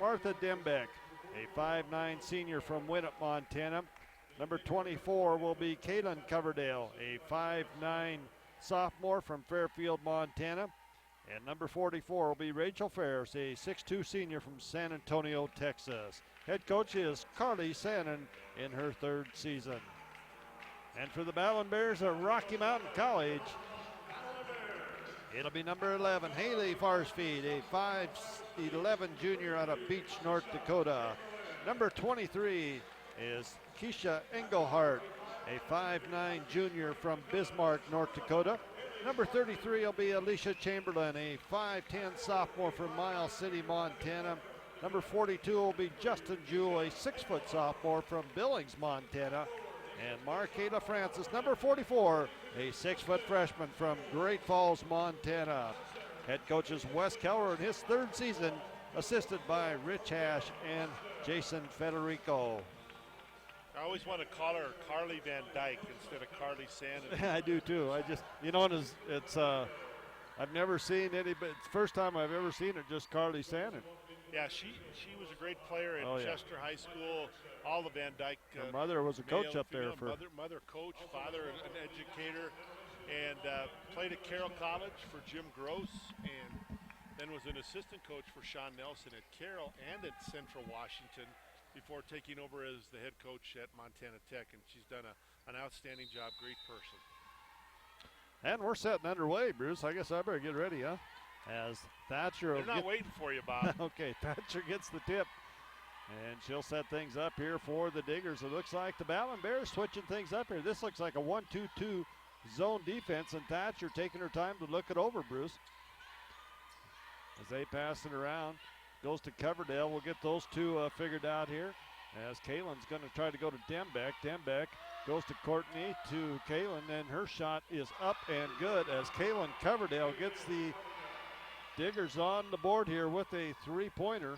Martha Dembeck, a 5'9 senior from Winnett, Montana. Number 24 will be Kaylin Coverdale, a 5'9 sophomore from Fairfield, Montana. And number 44 will be Rachel Ferris, a 6'2 senior from San Antonio, Texas. Head coach is Carly Sannon in her third season. And for the Battlin Bears of Rocky Mountain College, it'll be number 11, Haley Farsfeed, a 5'11 junior out of Beach, North Dakota. Number 23 is Keisha Engelhart, a 5'9 junior from Bismarck, North Dakota. Number 33 will be Alicia Chamberlain, a 5'10 sophomore from Miles City, Montana. Number 42 will be Justin Jewell, a 6-foot sophomore from Billings, Montana. And Marketa Francis, number 44, a 6-foot freshman from Great Falls, Montana. Head coach is Wes Keller in his third season, assisted by Rich Hash and Jason Federico. I always want to call her Carly Van Dyke instead of Carly Sannon. I do too. I just, it's I've never seen anybody. It's the first time I've ever seen it, just Carly Sannon. Yeah, she was a great player at Chester High School. All the Van Dyke. Her mother was a coach up there for mother coach, father an educator, and played at Carroll College for Jim Gross, and then was an assistant coach for Sean Nelson at Carroll and at Central Washington before taking over as the head coach at Montana Tech, and she's done an outstanding job, great person. And we're setting underway, Bruce. I guess I better get ready, huh? As Thatcher... They're not waiting for you, Bob. Okay, Thatcher gets the tip, and she'll set things up here for the Diggers. It looks like the Battlin Bears switching things up here. This looks like a 1-2-2 zone defense, and Thatcher taking her time to look it over, Bruce. As they pass it around. Goes to Coverdale. We'll get those two figured out here. As Kaylin's going to try to go to Dembeck. Dembeck goes to Courtney, to Kaylin, and her shot is up and good as Kaylin Coverdale gets the Diggers on the board here with a three-pointer.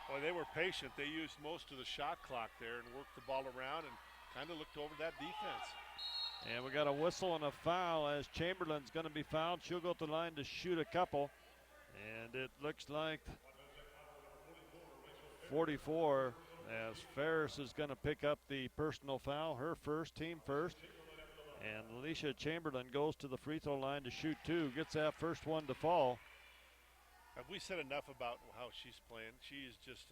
Boy, they were patient. They used most of the shot clock there and worked the ball around and kind of looked over that defense. And we got a whistle and a foul as Chamberlain's going to be fouled. She'll go to the line to shoot a couple. And it looks like 44 as Ferris is going to pick up the personal foul, her first, team first. And Alicia Chamberlain goes to the free throw line to shoot two, gets that first one to fall. Have we said enough about how she's playing? She is just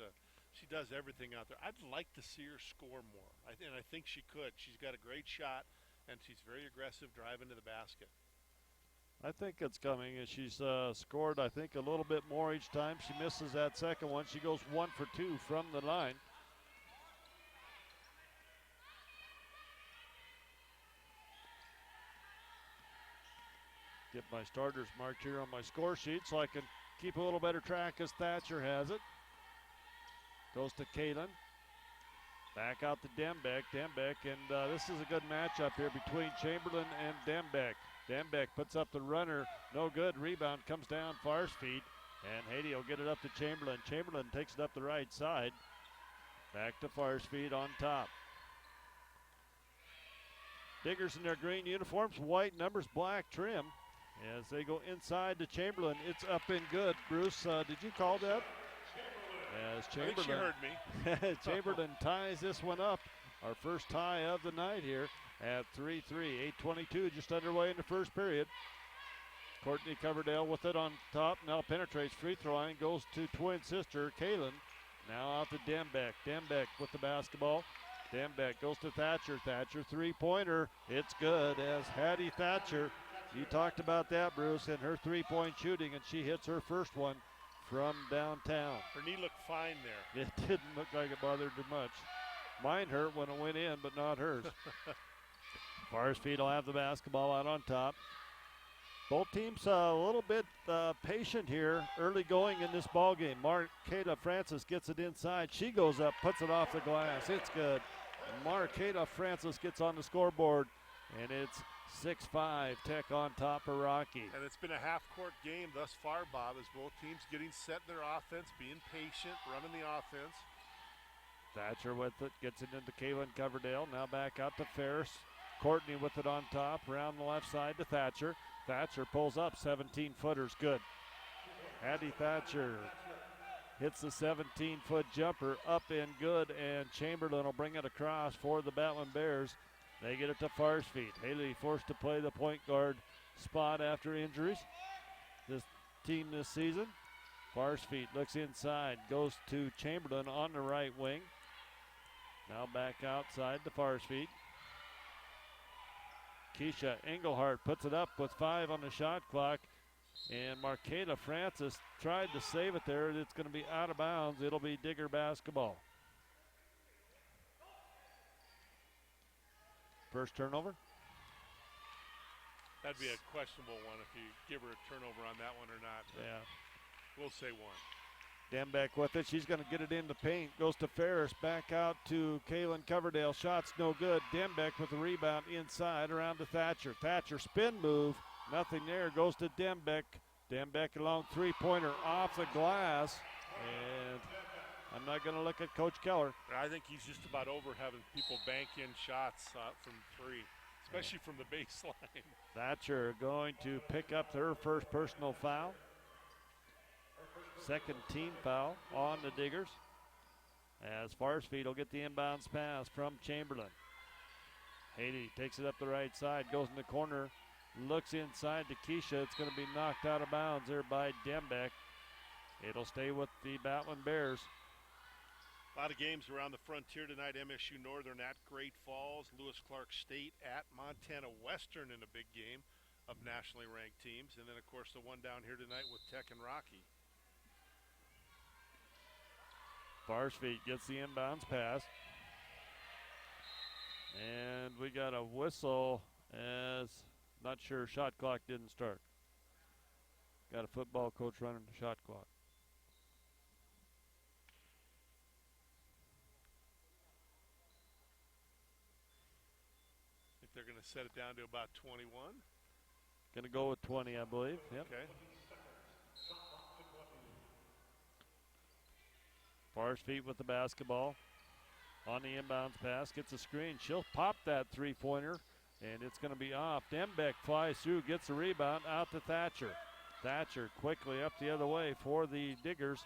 she does everything out there. I'd like to see her score more, and I think she could. She's got a great shot, and she's very aggressive driving to the basket. I think it's coming as she's scored, I think, a little bit more each time. She misses that second one. She goes 1 for 2 from the line. Get my starters marked here on my score sheet so I can keep a little better track as Thatcher has it. Goes to Kaylin. Back out to Dembeck. Dembeck, and this is a good matchup here between Chamberlain and Dembeck. Dembeck puts up the runner, no good. Rebound comes down Far's feet, and Haiti will get it up to Chamberlain. Chamberlain takes it up the right side. Back to Far's feet on top. Diggers in their green uniforms, white numbers, black trim. As they go inside to Chamberlain, it's up and good. Bruce, did you call that? As Chamberlain, I think she heard me. Chamberlain ties this one up. Our first tie of the night here at 3-3. 8:22 just underway in the first period. Courtney Coverdale with it on top. Now penetrates free throw line. Goes to twin sister Kaylin. Now out to Dembeck. Dembeck with the basketball. Dembeck goes to Thatcher. Thatcher three-pointer. It's good as Hattie Thatcher. You talked about that, Bruce, and her three-point shooting, and she hits her first one from downtown. Her knee looked fine there. It didn't look like it bothered her much. Mine hurt when it went in, but not hers. Farsfeed will have the basketball out on top. Both teams a little bit patient here early going in this ball game. Marketa Francis gets it inside. She goes up, puts it off the glass. It's good. Marketa Francis gets on the scoreboard, and it's 6-5, Tech on top of Rocky. And it's been a half-court game thus far, Bob, as both teams getting set in their offense, being patient, running the offense. Thatcher with it, gets it into Kaylin Coverdale. Now back out to Ferris. Courtney with it on top, around the left side to Thatcher. Thatcher pulls up, 17-footers, good. Hattie Thatcher hits the 17-foot jumper up and good, and Chamberlain will bring it across for the Battlin Bears. They get it to Farsfeet. Haley forced to play the point guard spot after injuries. This team this season. Farsfeet looks inside, goes to Chamberlain on the right wing. Now back outside to Farsfeet. Keisha Engelhardt puts it up with 5 on the shot clock. And Marqueta Francis tried to save it there. It's going to be out of bounds. It'll be Digger basketball. First turnover. That'd be a questionable one if you give her a turnover on that one or not. Yeah. We'll say one. Dembeck with it. She's going to get it in the paint. Goes to Ferris. Back out to Kaylin Coverdale. Shots no good. Dembeck with the rebound inside around to Thatcher. Thatcher spin move. Nothing there. Goes to Dembeck. Dembeck along three-pointer off the glass. And I'm not going to look at Coach Keller. I think he's just about over having people bank in shots from three, especially from the baseline. Thatcher going to pick up her first personal foul. Second team foul on the Diggers. As Farsfeet will get the inbounds pass from Chamberlain. Haiti takes it up the right side, goes in the corner, looks inside to Keisha. It's going to be knocked out of bounds there by Dembeck. It'll stay with the Battlin Bears. A lot of games around the frontier tonight. MSU Northern at Great Falls, Lewis Clark State at Montana Western in a big game of nationally ranked teams. And then, of course, the one down here tonight with Tech and Rocky. Farsfeet gets the inbounds pass. And we got a whistle as, not sure, shot clock didn't start. Got a football coach running the shot clock. I think they're going to set it down to about 21. Going to go with 20, I believe. Yep. Okay. Farsfeet with the basketball on the inbounds pass, gets a screen. She'll pop that three-pointer, and it's going to be off. Dembeck flies through, gets the rebound, out to Thatcher. Thatcher quickly up the other way for the Diggers.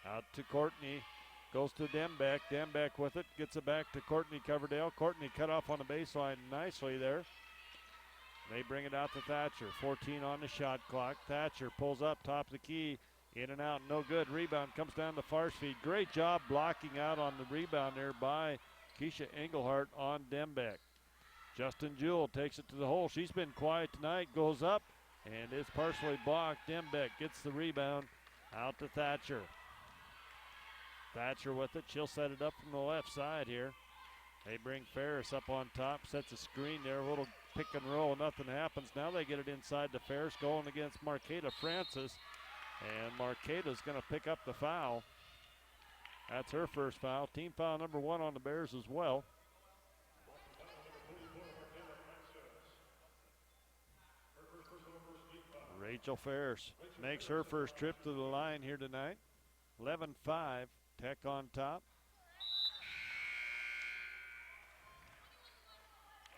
Out to Courtney, goes to Dembeck. Dembeck with it, gets it back to Courtney Coverdale. Courtney cut off on the baseline nicely there. They bring it out to Thatcher. 14 on the shot clock. Thatcher pulls up top of the key. In and out, no good. Rebound comes down to Farsfeet. Great job blocking out on the rebound there by Keisha Engelhardt on Dembeck. Justin Jewell takes it to the hole. She's been quiet tonight. Goes up, and it's partially blocked. Dembeck gets the rebound out to Thatcher. Thatcher with it. She'll set it up from the left side here. They bring Ferris up on top. Sets a screen there. A little pick and roll. Nothing happens. Now they get it inside to Ferris, going against Marqueta Francis. And Marqueta's going to pick up the foul. That's her first foul. Team foul number 1 on the Bears as well. Rachel Ferris makes her first trip to the line here tonight. 11-5, Tech on top.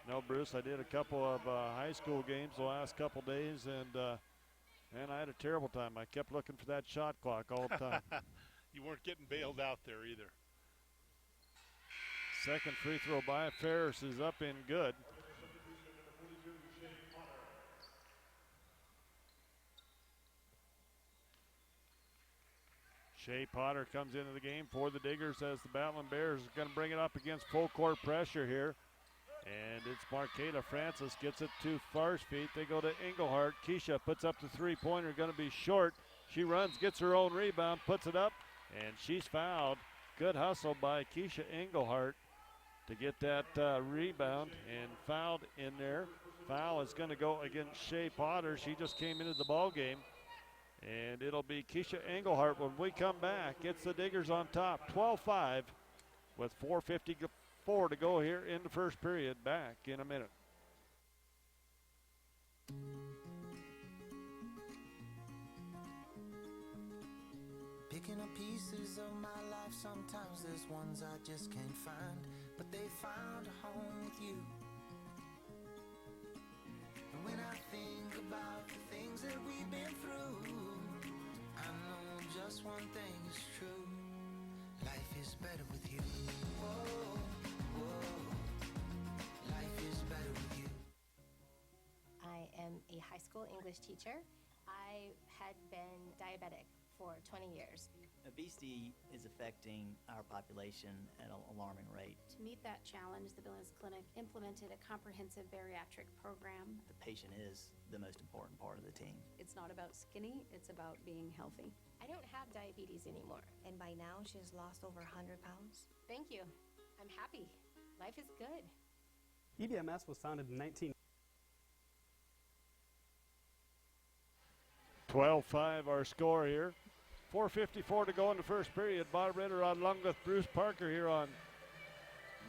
No, Bruce, I did a couple of high school games the last couple days, and man, I had a terrible time. I kept looking for that shot clock all the time. You weren't getting bailed out there either. Second free throw by Ferris is up and good. Shea Potter comes into the game for the Diggers as the Battlin Bears are going to bring it up against full court pressure here. And it's Marqueta Francis gets it to Farsfeet. They go to Engelhardt. Keisha puts up the three-pointer, going to be short. She runs, gets her own rebound, puts it up, and she's fouled. Good hustle by Keisha Engelhardt to get that rebound and fouled in there. Foul is going to go against Shea Potter. She just came into the ball game. And it'll be Keisha Engelhardt when we come back. It's the Diggers on top, 12-5 with 4:54 to go here in the first period. Back in a minute. Picking up pieces of my life, sometimes there's ones I just can't find, but they found a home with you. And when I think about the things that we've been through, I know just one thing is true. Life is better with you. Whoa, whoa. Life is better with you. I am a high school English teacher. I had been diabetic for 20 years. Obesity is affecting our population at an alarming rate. To meet that challenge, the Billings Clinic implemented a comprehensive bariatric program. The patient is the most important part of the team. It's not about skinny, it's about being healthy. I don't have diabetes anymore. And by now, she has lost over 100 pounds. Thank you. I'm happy. Life is good. EBMS was founded in 12-5 our score here. 4:54 to go in the first period. Bob Ritter on along with Bruce Parker here on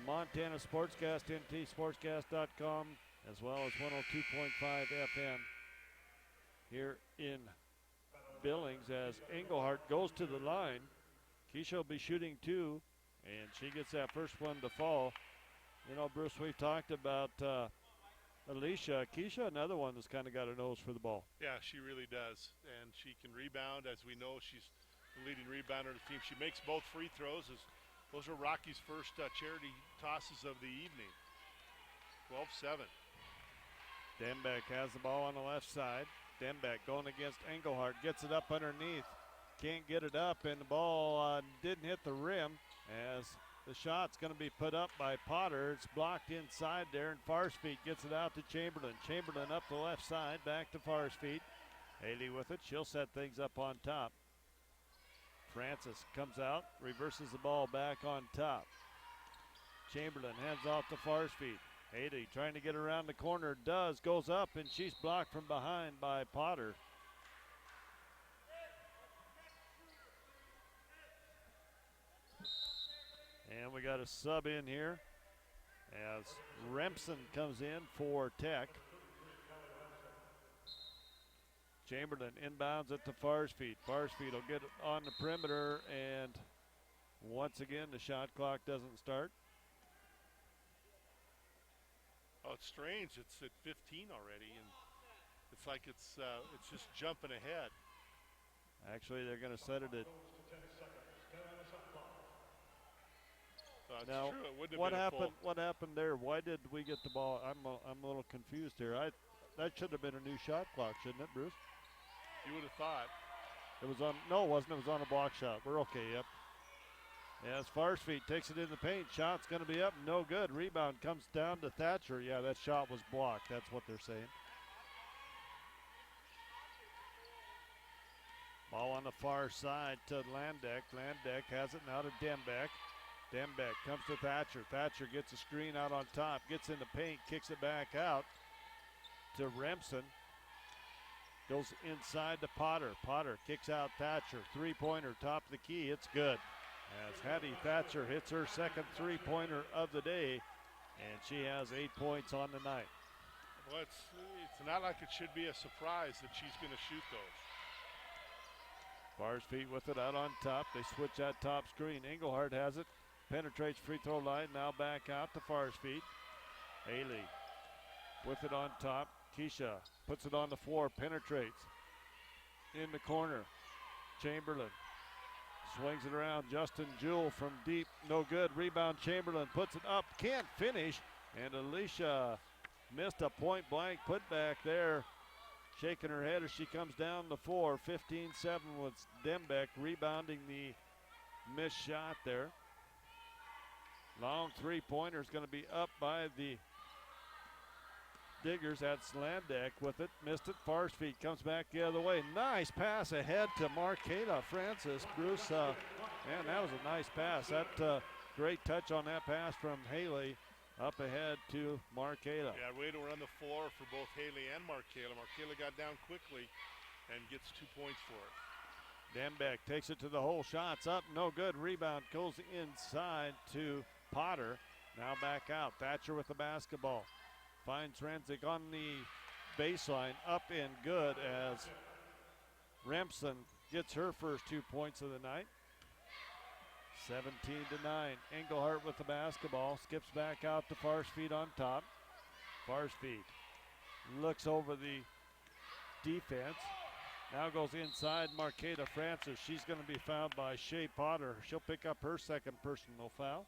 Montana Sportscast, ntsportscast.com, as well as 102.5 FM here in Billings as Engelhart goes to the line. Keisha will be shooting two, and she gets that first one to fall. You know, Bruce, we've talked about Alicia. Keisha, another one that's kind of got a nose for the ball. Yeah, she really does, and she can rebound. As we know, she's the leading rebounder of the team. She makes both free throws. Those are Rocky's first charity tosses of the evening. 12-7. Dembeck has the ball on the left side. Dembeck going against Engelhart, gets it up underneath. Can't get it up, and the ball didn't hit the rim as the shot's going to be put up by Potter. It's blocked inside there, and Farsfeet gets it out to Chamberlain. Chamberlain up the left side, back to Farsfeet. Haley with it. She'll set things up on top. Francis comes out, reverses the ball back on top. Chamberlain hands off to Farsfeet. Haley trying to get around the corner, goes up, and she's blocked from behind by Potter. And we got a sub in here as Remsen comes in for Tech. Chamberlain inbounds it to Farsfeet. Farsfeet will get it on the perimeter, and once again the shot clock doesn't start. Oh, it's strange. It's at 15 already, and it's like it's just jumping ahead. Actually, they're going to set it at. It's Now, true. It wouldn't have what been a happened? full. What happened there? Why did we get the ball? I'm a little confused here. That should have been a new shot clock, shouldn't it, Bruce? You would have thought. It was on. No, it wasn't. It was on a block shot. We're okay. Yep. As Farsfeet takes it in the paint, shot's going to be up, no good. Rebound comes down to Thatcher. Yeah, that shot was blocked. That's what they're saying. Ball on the far side to Landeck. Landeck has it now to Dembeck. Dembeck comes to Thatcher. Thatcher gets a screen out on top, gets in the paint, kicks it back out to Remsen. Goes inside to Potter. Potter kicks out Thatcher. Three-pointer, top of the key. It's good. As Hattie Thatcher hits her second three-pointer of the day, and she has 8 points on the night. Well, it's not like it should be a surprise that she's going to shoot those. Farsfeet with it out on top. They switch that top screen. Engelhart has it. Penetrates free throw line. Now back out to Farsfeet. Haley with it on top. Keisha puts it on the floor. Penetrates in the corner. Chamberlain swings it around. Justin Jewell from deep. No good. Rebound. Chamberlain puts it up. Can't finish. And Alicia missed a point blank putback there. Shaking her head as she comes down the floor. 15-7 with Dembeck rebounding the missed shot there. Long three-pointer is going to be up by the Diggers. That's Landeck with it. Missed it. Farsfeet comes back the other way. Nice pass ahead to Marketa Francis. Bruce, man, that was a nice pass. That great touch on that pass from Haley. Up ahead to Marketa. Yeah, way to run the floor for both Haley and Marketa. Marketa got down quickly and gets 2 points for it. Dembeck takes it to the hole. Shots up. No good. Rebound goes inside to Potter. Now back out. Thatcher with the basketball. Finds Renzik on the baseline. Up and good as Remsen gets her first 2 points of the night. 17-9. Engelhart with the basketball. Skips back out to Farsfeet on top. Farsfeet looks over the defense. Now goes inside Marqueta Francis. She's going to be fouled by Shea Potter. She'll pick up her second personal foul.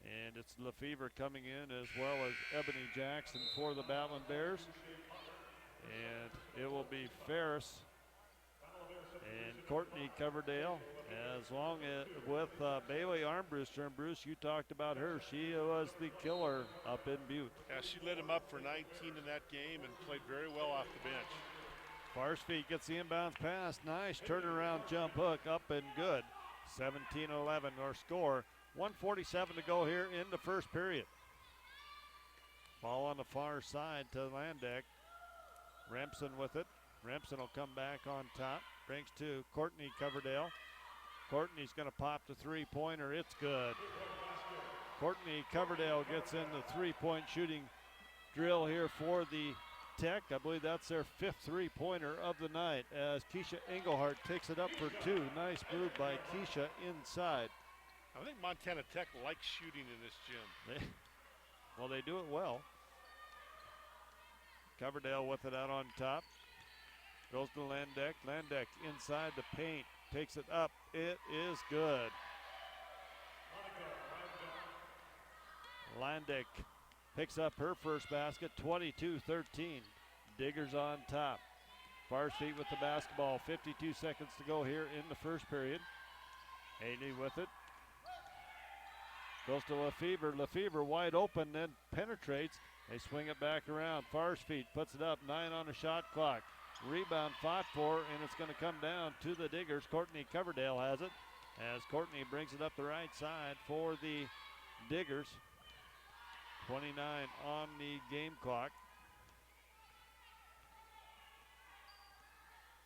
And it's Lefevre coming in as well as Ebony Jackson for the Battlin Bears. And it will be Ferris and Courtney Coverdale, as long as with Bailey Armbruster. And Bruce, you talked about her. She was the killer up in Butte. Yeah, she lit him up for 19 in that game and played very well off the bench. Farsfield gets the inbounds pass. Nice turnaround jump hook up and good. 17-11 our score. 1:47 to go here in the first period. Ball on the far side to Landeck. Remsen with it. Remsen will come back on top. Brings to Courtney Coverdale. Courtney's going to pop the three-pointer. It's good. Courtney Coverdale gets in the three-point shooting drill here for the Tech. I believe that's their fifth three-pointer of the night as Keisha Engelhardt takes it up for two. Nice move by Keisha inside. I think Montana Tech likes shooting in this gym. Well, they do it well. Coverdale with it out on top. Goes to Landeck. Landeck inside the paint. Takes it up. It is good. Landeck picks up her first basket, 22-13. Diggers on top. Farsfield with the basketball. 52 seconds to go here in the first period. Haley with it. Goes to Lefevre. Lefevre wide open, then penetrates. They swing it back around. Farsfield puts it up. 9 on the shot clock. Rebound fought for, and it's going to come down to the Diggers. Courtney Coverdale has it as Courtney brings it up the right side for the Diggers. 29 on the game clock.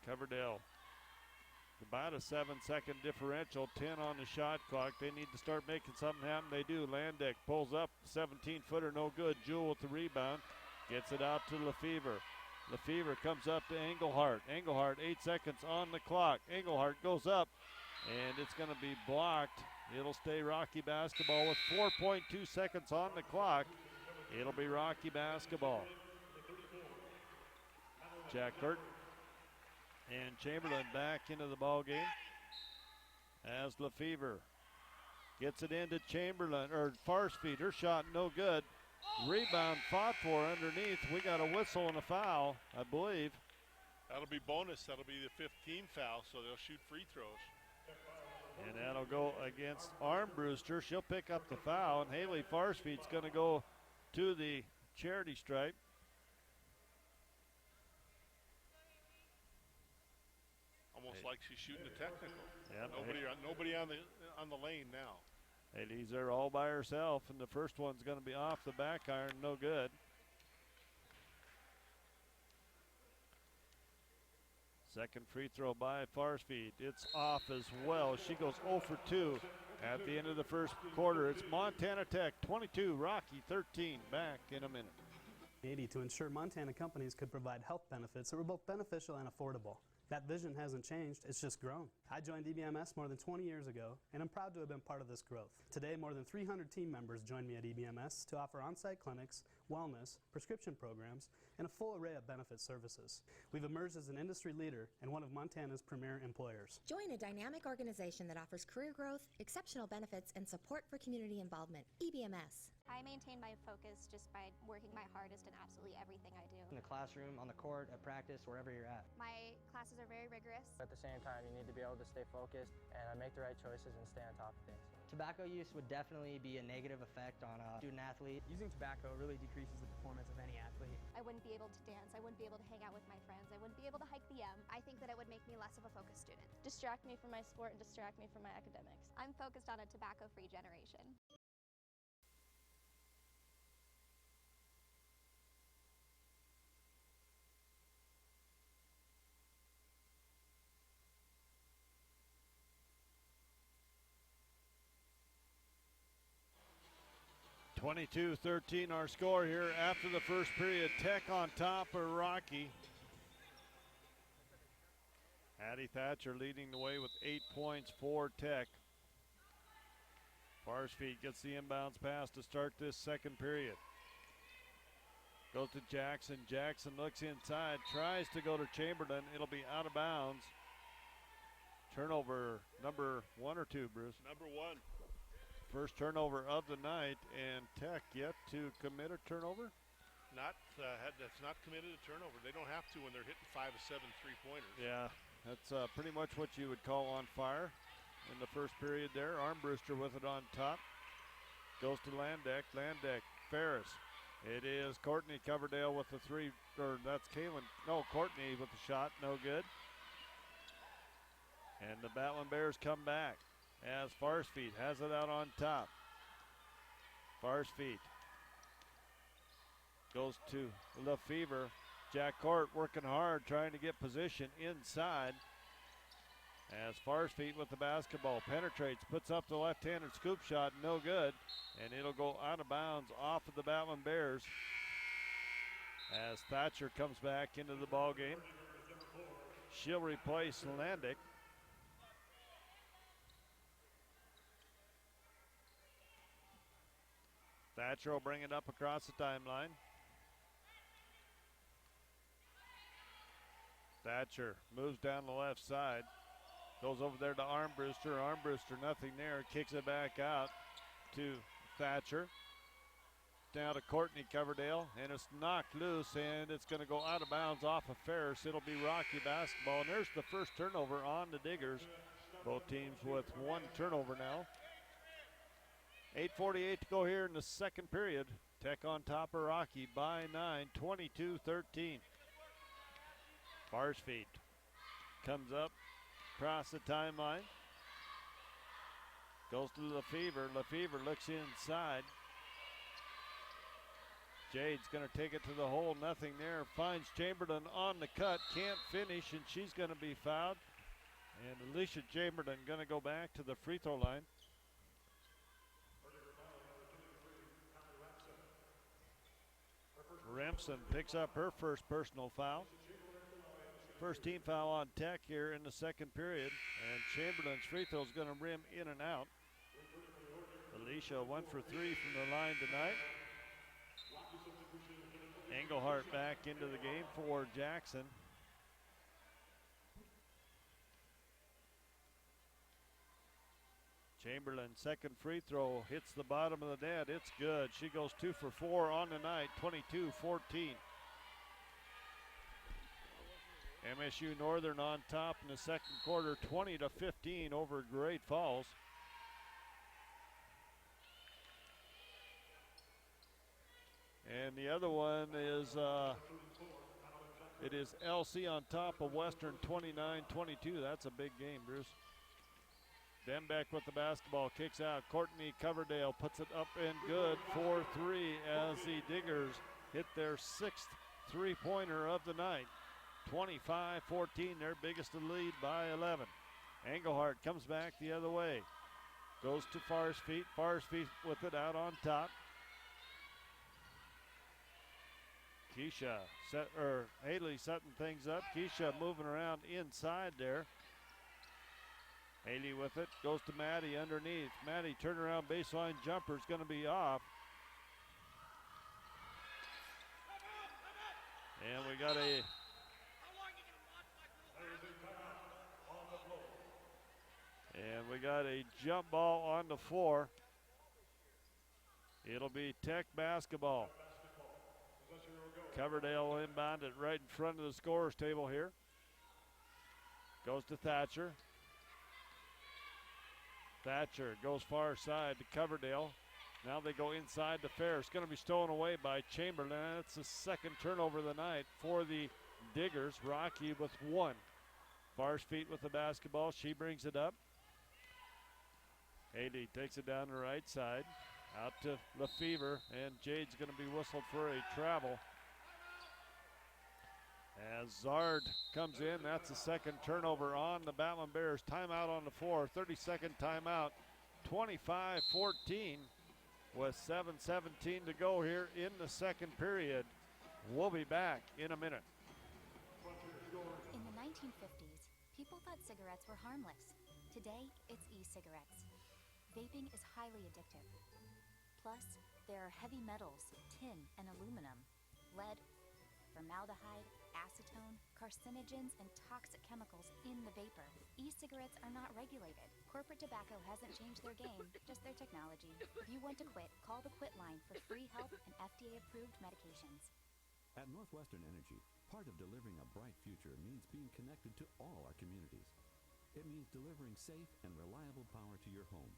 Coverdale, about a 7-second differential, 10 on the shot clock. They need to start making something happen. They do. Landeck pulls up, 17-footer, no good. Jewell with the rebound, gets it out to Lefevre. Lefevre comes up to Engelhardt. Engelhardt, 8 seconds on the clock. Engelhardt goes up, and it's going to be blocked. It'll stay Rocky basketball with 4.2 seconds on the clock. It'll be Rocky basketball. Jack Curtin and Chamberlain back into the ball game as Lefevre gets it into Chamberlain, or Farsfield. Her shot no good. Rebound fought for underneath. We got a whistle and a foul, I believe. That'll be bonus. That'll be the 15 foul, so they'll shoot free throws. And that'll go against Armbruster. She'll pick up the foul, and Haley Farsfield's going to go to the charity stripe. Almost like she's shooting a technical. Yeah, nobody on the lane now. Haley's there all by herself, and the first one's going to be off the back iron, no good. Second free throw by Farsfield. It's off as well. She goes 0 for 2 at the end of the first quarter. It's Montana Tech 22, Rocky 13. Back in a minute. To ensure Montana companies could provide health benefits that were both beneficial and affordable. That vision hasn't changed, it's just grown. I joined EBMS more than 20 years ago, and I'm proud to have been part of this growth. Today, more than 300 team members join me at EBMS to offer on-site clinics, wellness, prescription programs, and a full array of benefit services. We've emerged as an industry leader and one of Montana's premier employers. Join a dynamic organization that offers career growth, exceptional benefits, and support for community involvement. EBMS. I maintain my focus just by working my hardest in absolutely everything I do. In the classroom, on the court, at practice, wherever you're at. My classes are very rigorous. At the same time, you need to be able to stay focused and make the right choices and stay on top of things. Tobacco use would definitely be a negative effect on a student athlete. Using tobacco really decreases the performance of any athlete. I wouldn't be able to dance. I wouldn't be able to hang out with my friends. I wouldn't be able to hike the M. I think that it would make me less of a focused student. Distract me from my sport and distract me from my academics. I'm focused on a tobacco-free generation. (22-13) our score here after the first period. Tech on top of Rocky. Addie Thatcher leading the way with 8 points for Tech. Farsfield gets the inbounds pass to start this second period. Goes to Jackson. Jackson looks inside, tries to go to Chamberlain. It'll be out of bounds. Turnover number 1 or 2, Bruce? Number 1. First turnover of the night, and Tech yet to commit a turnover? That's not committed a turnover. They don't have to when they're hitting 5 of 7 3-pointers. Yeah, that's pretty much what you would call on fire in the first period there. Armbruster with it on top. Goes to Landeck. Landeck, Ferris. It is Courtney Coverdale with the three, or that's Kaylin. No, Courtney with the shot, no good. And the Battlin Bears come back as Farsfeet has it out on top. Farsfeet goes to Lefevre. Jack Court working hard, trying to get position inside. As Farsfeet with the basketball, penetrates, puts up the left-handed scoop shot, no good. And it'll go out of bounds off of the Battlin Bears as Thatcher comes back into the ball game. She'll replace Landick. Thatcher will bring it up across the timeline. Thatcher moves down the left side. Goes over there to Armbruster. Armbruster, nothing there. Kicks it back out to Thatcher. Down to Courtney Coverdale. And it's knocked loose, and it's going to go out of bounds off of Ferris. It'll be Rocky basketball. And there's the first turnover on the Diggers. Both teams with 1 turnover now. 8:48 to go here in the second period. Tech on top of Rocky by 9, 22-13. Farsfeet comes up across the timeline. Goes to Lefevre. Lefevre looks inside. Jade's going to take it to the hole. Nothing there. Finds Chamberlain on the cut. Can't finish, and she's going to be fouled. And Alicia Chamberlain going to go back to the free throw line. Remsen picks up her first personal foul. First team foul on Tech here in the second period. And Chamberlain's free throw is going to rim in and out. Alicia 1 for 3 from the line tonight. Engelhardt back into the game for Jackson. Chamberlain, second free throw, hits the bottom of the net. It's good. She goes 2 for 4 on the night, 22-14. MSU Northern on top in the second quarter, 20-15 over Great Falls. And the other one is, it is LC on top of Western, 29-22. That's a big game, Bruce. Denbeck with the basketball, kicks out. Courtney Coverdale puts it up and good for 3 as the Diggers hit their 6th three-pointer of the night. 25-14, their biggest lead by 11. Engelhardt comes back the other way. Goes to Farsfeet. Farsfeet with it out on top. Haley setting things up. Keisha moving around inside there. Haley with it, goes to Maddie underneath. Maddie turnaround baseline jumper is going to be off. And we got a jump ball on the floor. It'll be Tech basketball. Coverdale inbound it right in front of the scorer's table here. Goes to Thatcher. Thatcher goes far side to Coverdale. Now they go inside to Ferris. Going to be stolen away by Chamberlain. It's the second turnover of the night for the Diggers. Rocky with 1. Farsfeet with the basketball. She brings it up. Haley takes it down the right side. Out to Lefevre. And Jade's going to be whistled for a travel. As Zard comes in, that's the second turnover on the Battlin Bears. Timeout on the floor, 30-second timeout, 25-14 with 7:17 to go here in the second period. We'll be back in a minute. In the 1950s, people thought cigarettes were harmless. Today, it's e-cigarettes. Vaping is highly addictive. Plus, there are heavy metals, tin, and aluminum. lead, formaldehyde, acetone, carcinogens, and toxic chemicals in the vapor. E-cigarettes are not regulated. Corporate tobacco hasn't changed their game, just their technology. If you want to quit, call the Quit line for free help and FDA-approved medications. At Northwestern Energy, part of delivering a bright future means being connected to all our communities. It means delivering safe and reliable power to your home,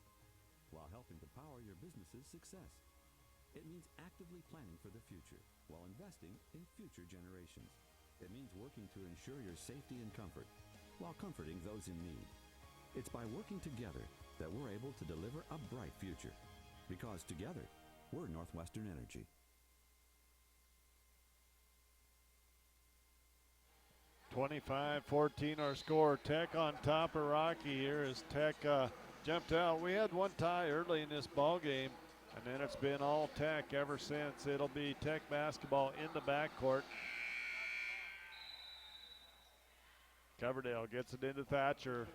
while helping to power your business's success. It means actively planning for the future, while investing in future generations. It means working to ensure your safety and comfort, while comforting those in need. It's by working together that we're able to deliver a bright future. Because together, we're Northwestern Energy. 25-14 our score. Tech on top of Rocky here as Tech jumped out. We had one tie early in this ball game, and then it's been all Tech ever since. It'll be Tech basketball in the backcourt. Coverdale gets it into Thatcher,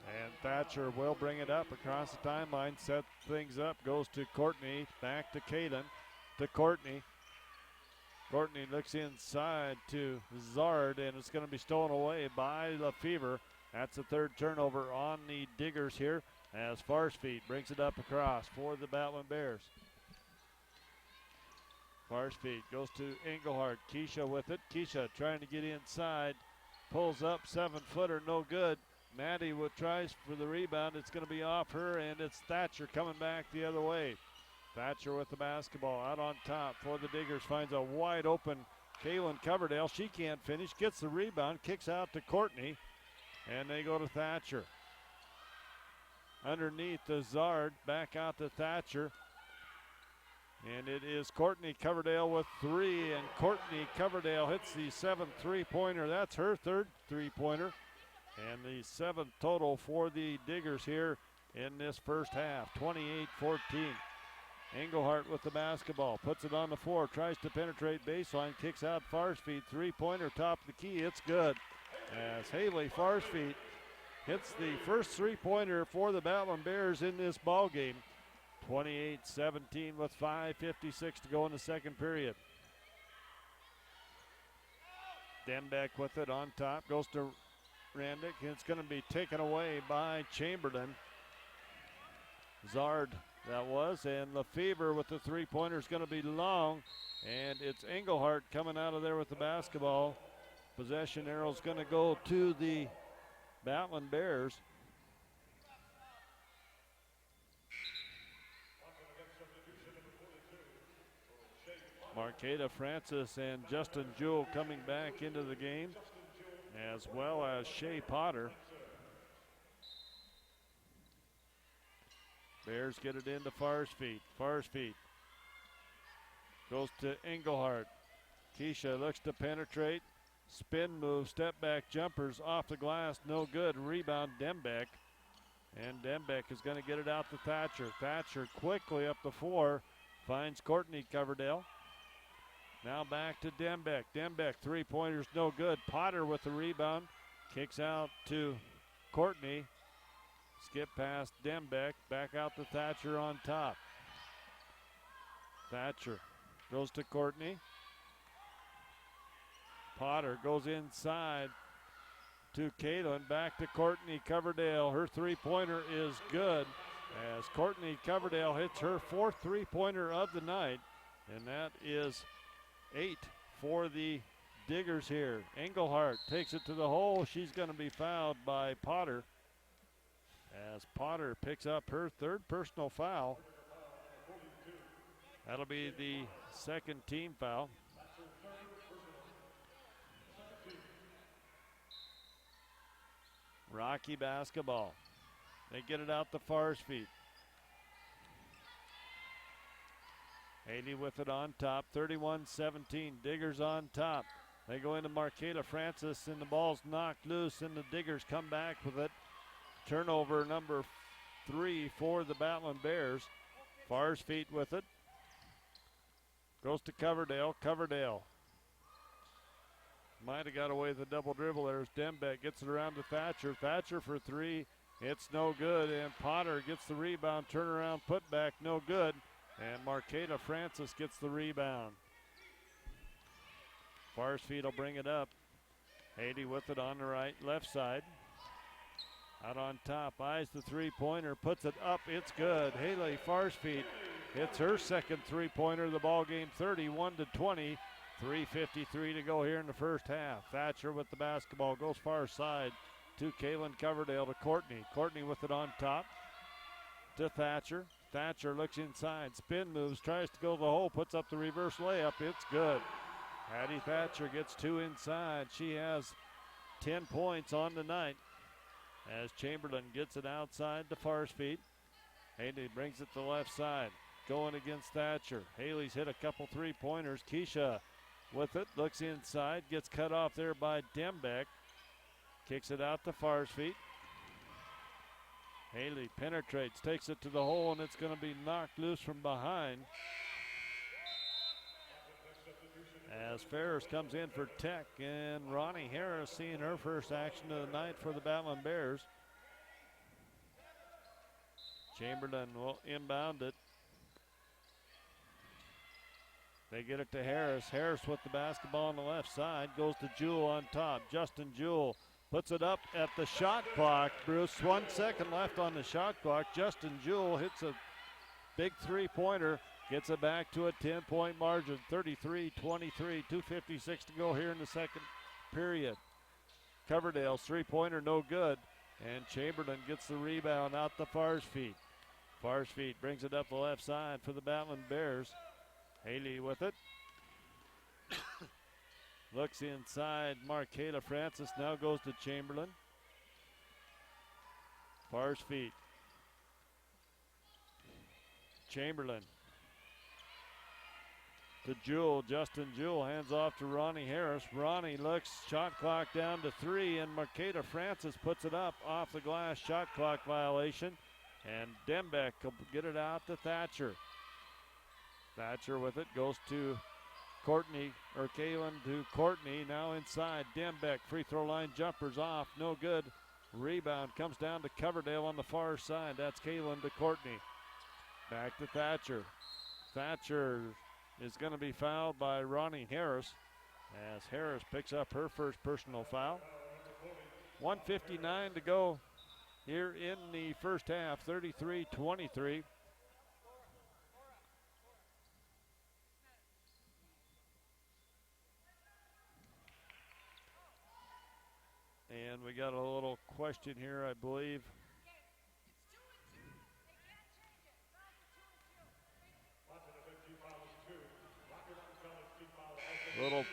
and Thatcher will bring it up across the timeline, set things up, goes to Courtney, back to Kaden, to Courtney. Courtney looks inside to Zard, and it's going to be stolen away by Lefevre. That's the third turnover on the Diggers here as Farsfeet brings it up across for the Battlin Bears. Farsfeet goes to Engelhardt. Keisha with it. Keisha trying to get inside. Pulls up, 7-footer, no good. Maddie tries for the rebound. It's going to be off her, and it's Thatcher coming back the other way. Thatcher with the basketball out on top for the Diggers. Finds a wide open Kaylin Coverdale. She can't finish. Gets the rebound. Kicks out to Courtney. And they go to Thatcher. Underneath the Zard. Back out to Thatcher. And it is Courtney Coverdale with three. And Courtney Coverdale hits the 7th three-pointer. That's her third three-pointer. And the 7th total for the Diggers here in this first half. 28-14. Engelhardt with the basketball, puts it on the floor, tries to penetrate baseline, kicks out Farsfeet, three-pointer, top of the key, it's good. As Haley Farsfeet hits the first three-pointer for the Battlin Bears in this ball game. 28-17 with 5:56 to go in the second period. Dembeck with it on top, goes to Randick, and it's going to be taken away by Chamberlain. Zard that was, and Lefevre with the three-pointer is going to be long, and it's Engelhardt coming out of there with the basketball. Possession arrow's going to go to the Battlin Bears. Marqueta Francis and Justin Jewell coming back into the game, as well as Shea Potter. Bears get it into Farsfeet. Farsfeet goes to Engelhardt. Keisha looks to penetrate. Spin move, step back jumpers off the glass, no good. Rebound Dembeck. And Dembeck is going to get it out to Thatcher. Thatcher quickly up the floor, finds Courtney Coverdale. Now back to Dembeck. Dembeck, three-pointers, no good. Potter with the rebound, kicks out to Courtney. Skip past Dembeck, back out to Thatcher on top. Thatcher goes to Courtney. Potter goes inside to Kaylin, back to Courtney Coverdale. Her three-pointer is good as Courtney Coverdale hits her fourth three-pointer of the night, and that is 8 for the Diggers here. Engelhardt takes it to the hole. She's going to be fouled by Potter, as Potter picks up her third personal foul. That'll be the second team foul. Rocky basketball. They get it out to Farsfeet. Haley with it on top, 31-17. Diggers on top. They go into Marqueta Francis, and the ball's knocked loose, and the Diggers come back with it. Turnover number 3 for the Battlin Bears. Farsfeet with it. Goes to Coverdale. Coverdale might have got away with a double dribble there as Dembeck gets it around to Thatcher. Thatcher for three. It's no good, and Potter gets the rebound. Turnaround putback, no good. And Marqueta Francis gets the rebound. Farsfield will bring it up. Haley with it on the left side. Out on top, eyes the three-pointer, puts it up, it's good. Haley Farsfield hits her second three-pointer of the ball game, 31-20. 3:53 to go here in the first half. Thatcher with the basketball, goes far side to Kaylin Coverdale to Courtney. Courtney with it on top to Thatcher. Thatcher looks inside, spin moves, tries to go to the hole, puts up the reverse layup, it's good. Hattie Thatcher gets 2 inside. She has 10 points on the night as Chamberlain gets it outside to Farsfield. Haley brings it to the left side, going against Thatcher. Haley's hit a couple three-pointers. Keisha with it, looks inside, gets cut off there by Dembeck. Kicks it out to Farsfield. Haley penetrates, takes it to the hole, and it's going to be knocked loose from behind. As Ferris comes in for Tech, and Ronnie Harris seeing her first action of the night for the Battlin Bears. Chamberlain will inbound it. They get it to Harris. Harris with the basketball on the left side. Goes to Jewell on top. Justin Jewell puts it up at the shot clock. Bruce, 1 second left on the shot clock. Justin Jewell hits a big three-pointer. Gets it back to a 10-point margin. 33-23. 2:56 to go here in the second period. Coverdale's three-pointer no good. And Chamberlain gets the rebound out the Farsfield. Farsfield brings it up the left side for the Battlin Bears. Haley with it. Looks inside. Marketa Francis now goes to Chamberlain. Farsfield. Chamberlain. To Jewell. Justin Jewell hands off to Ronnie Harris. Ronnie looks, shot clock down to 3, and Marketa Francis puts it up off the glass. Shot clock violation. And Dembeck will get it out to Thatcher. Thatcher with it, goes to Courtney, or Kaylin to Courtney, now inside. Dembeck, free throw line jumpers off, no good. Rebound comes down to Coverdale on the far side. That's Kaylin to Courtney. Back to Thatcher. Thatcher is going to be fouled by Ronnie Harris as Harris picks up her first personal foul. 1:59 to go here in the first half, 33-23. And we got a little question here, I believe. Little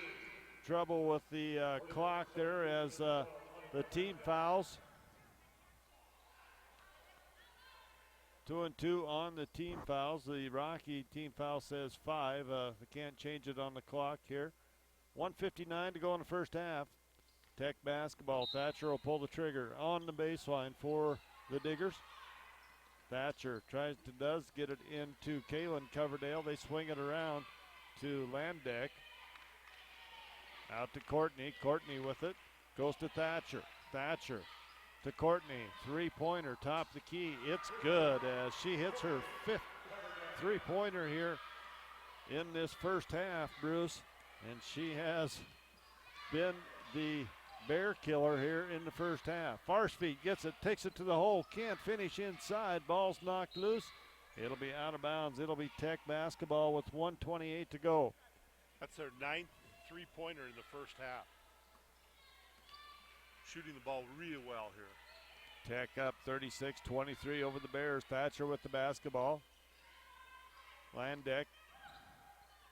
trouble with the clock there as the team fouls. 2 and 2 on the team fouls. The Rocky team foul says 5. We can't change it on the clock here. 1:59 to go in the first half. Tech basketball. Thatcher will pull the trigger on the baseline for the Diggers. Thatcher does get it into Kaylin Coverdale. They swing it around to Landeck. Out to Courtney. Courtney with it. Goes to Thatcher. Thatcher to Courtney. Three-pointer, top the key. It's good as she hits her 5th three-pointer here in this first half, Bruce. And she has been the Bear killer here in the first half. Farsfield gets it, takes it to the hole, can't finish inside. Ball's knocked loose. It'll be out of bounds. It'll be Tech basketball with 1:28 to go. That's their 9th three-pointer in the first half. Shooting the ball real well here. Tech up 36-23 over the Bears. Thatcher with the basketball. Landeck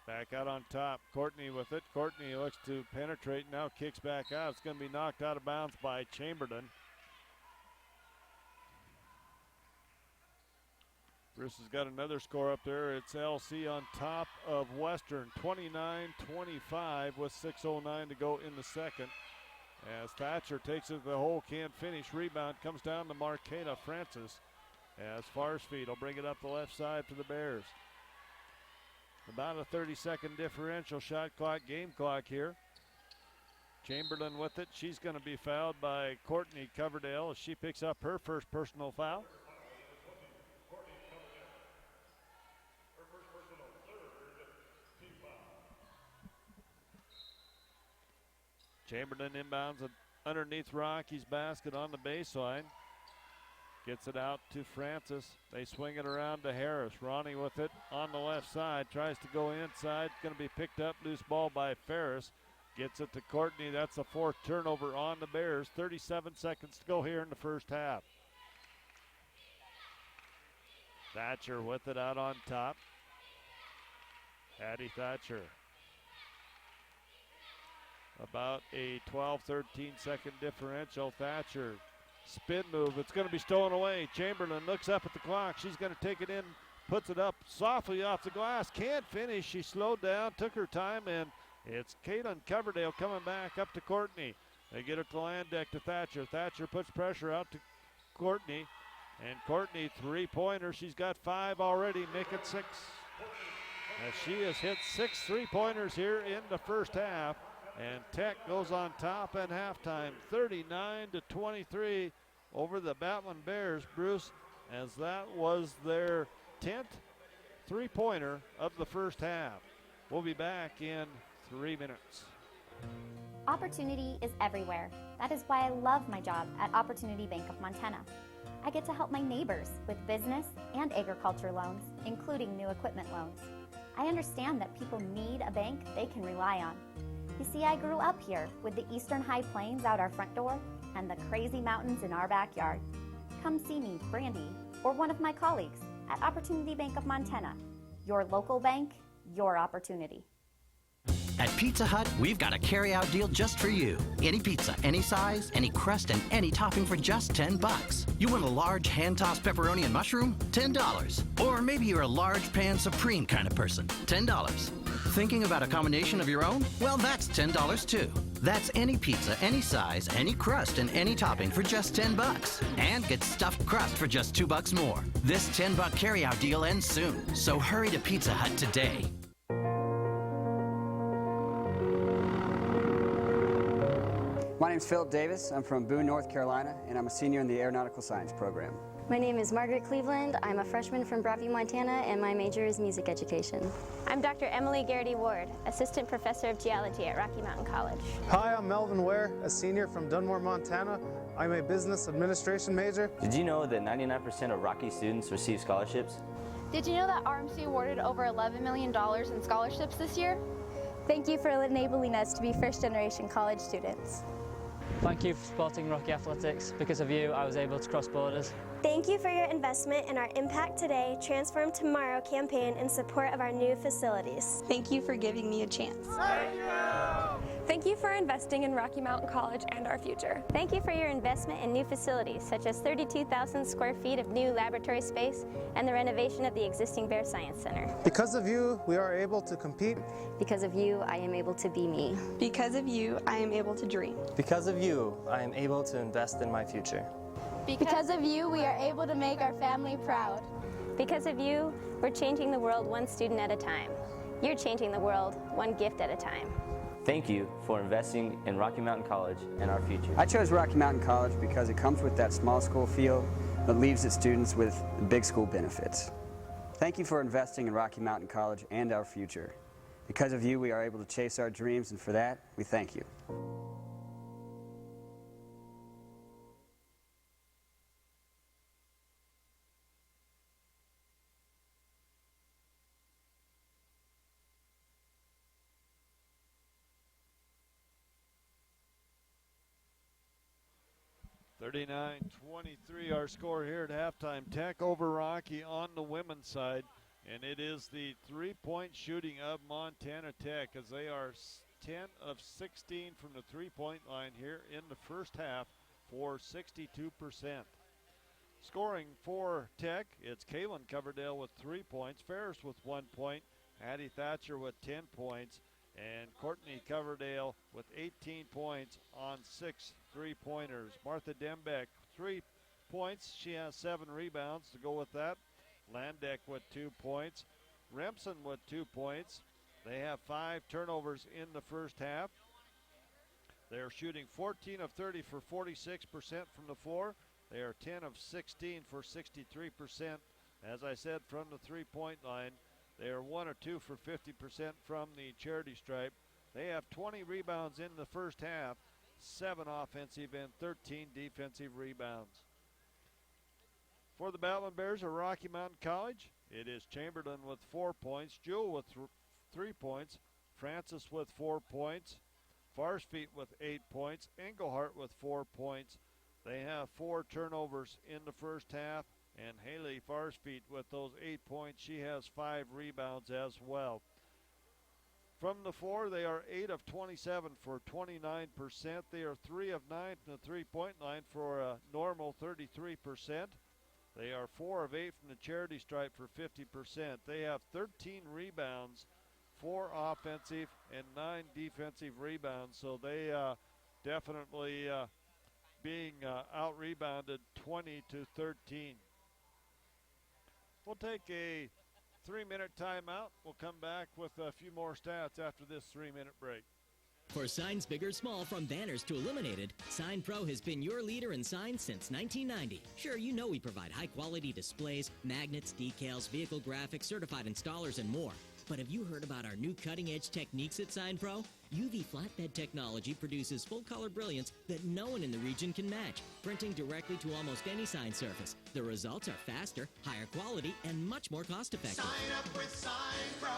back out on top. Courtney with it. Courtney looks to penetrate, now kicks back out. It's going to be knocked out of bounds by Chamberlain. Bruce has got another score up there. It's LC on top of Western, 29-25 with 6:09 to go in the second. As Thatcher takes it to the hole, can't finish. Rebound comes down to Marketa Francis. As Farsfield will bring it up the left side for the Bears. About a 30-second differential shot clock, game clock here. Chamberlain with it. She's going to be fouled by Courtney Coverdale as she picks up her first personal foul. Chamberlain inbounds it underneath Rocky's basket on the baseline. Gets it out to Francis. They swing it around to Harris. Ronnie with it on the left side. Tries to go inside. Going to be picked up. Loose ball by Ferris. Gets it to Courtney. That's the fourth turnover on the Bears. 37 seconds to go here in the first half. Thatcher with it out on top. Addie Thatcher. About a 12-13 second differential. Thatcher. Spin move. It's going to be stolen away. Chamberlain looks up at the clock. She's going to take it in, puts it up softly off the glass. Can't finish. She slowed down, took her time, and it's Caitlin Coverdale coming back up to Courtney. They get it to Landeck to Thatcher. Thatcher puts pressure out to Courtney. And Courtney, three-pointer. She's got 5 already, make it 6. As she has hit 6 three-pointers here in the first half. And Tech goes on top at halftime, 39-23 over the Battlin Bears, Bruce, as that was their 10th three-pointer of the first half. We'll be back in 3 minutes. Opportunity is everywhere. That is why I love my job at Opportunity Bank of Montana. I get to help my neighbors with business and agriculture loans, including new equipment loans. I understand that people need a bank they can rely on. You see, I grew up here with the eastern high plains out our front door and the crazy mountains in our backyard. Come see me, Brandy, or one of my colleagues at Opportunity Bank of Montana. Your local bank, your opportunity. At Pizza Hut, we've got a carry-out deal just for you. Any pizza, any size, any crust, and any topping for just $10. You want a large hand-tossed pepperoni and mushroom? $10. Or maybe you're a large pan supreme kind of person. $10. Thinking about a combination of your own? Well, that's $10 too. That's any pizza, any size, any crust, and any topping for just $10. And get stuffed crust for just $2 more. This $10 carry-out deal ends soon, so hurry to Pizza Hut today. My name's Philip Davis. I'm from Boone, North Carolina, and I'm a senior in the Aeronautical Science program. My name is Margaret Cleveland. I'm a freshman from Broadview, Montana, and my major is music education. I'm Dr. Emily Garrity Ward, Assistant Professor of Geology at Rocky Mountain College. Hi, I'm Melvin Ware, a senior from Dunmore, Montana. I'm a business administration major. Did you know that 99% of Rocky students receive scholarships? Did you know that RMC awarded over $11 million in scholarships this year? Thank you for enabling us to be first-generation college students. Thank you for supporting Rocky Athletics. Because of you, I was able to cross borders. Thank you for your investment in our Impact Today, Transform Tomorrow campaign in support of our new facilities. Thank you for giving me a chance. Thank you! Thank you for investing in Rocky Mountain College and our future. Thank you for your investment in new facilities, such as 32,000 square feet of new laboratory space and the renovation of the existing Bear Science Center. Because of you, we are able to compete. Because of you, I am able to be me. Because of you, I am able to dream. Because of you, I am able to invest in my future. Because of you, we are able to make our family proud. Because of you, we're changing the world one student at a time. You're changing the world one gift at a time. Thank you for investing in Rocky Mountain College and our future. I chose Rocky Mountain College because it comes with that small school feel that leaves its students with big school benefits. Thank you for investing in Rocky Mountain College and our future. Because of you, we are able to chase our dreams, and for that, we thank you. (39-23) our score here at halftime. Tech over Rocky on the women's side, and it is the three-point shooting of Montana Tech as they are 10 of 16 from the three-point line here in the first half for 62%. Scoring for Tech, it's Kaylin Coverdale with 3 points, Ferris with 1 point, Addie Thatcher with 10 points, and Courtney Coverdale with 18 points on 6 three-pointers. Martha Dembeck, 3 points. She has 7 rebounds to go with that. Landeck with 2 points. Remsen with 2 points. They have 5 turnovers in the first half. They're shooting 14 of 30 for 46% from the floor. They are 10 of 16 for 63%. As I said, from the three-point line. They are 1 or 2 for 50% from the charity stripe. They have 20 rebounds in the first half, 7 offensive and 13 defensive rebounds. For the Battlin Bears of Rocky Mountain College, it is Chamberlain with 4 points, Jewell with 3 points, Francis with 4 points, Farsfeet with 8 points, Englehart with 4 points. They have 4 turnovers in the first half, and Haley Farsfeet with those 8 points, she has 5 rebounds as well. From the floor, they are 8 of 27 for 29%. They are 3 of 9 from the three-point line for a normal 33%. They are 4 of 8 from the charity stripe for 50%. They have 13 rebounds, 4 offensive and 9 defensive rebounds. So they definitely being out-rebounded 20-13. We'll take a 3-minute timeout. We'll come back with a few more stats after this 3-minute break. For signs big or small, from banners to illuminated, Sign Pro has been your leader in signs since 1990. Sure, you know we provide high-quality displays, magnets, decals, vehicle graphics, certified installers, and more. But have you heard about our new cutting-edge techniques at Sign Pro? UV flatbed technology produces full-color brilliance that no one in the region can match, printing directly to almost any sign surface. The results are faster, higher quality, and much more cost-effective. Sign up with Sign Pro.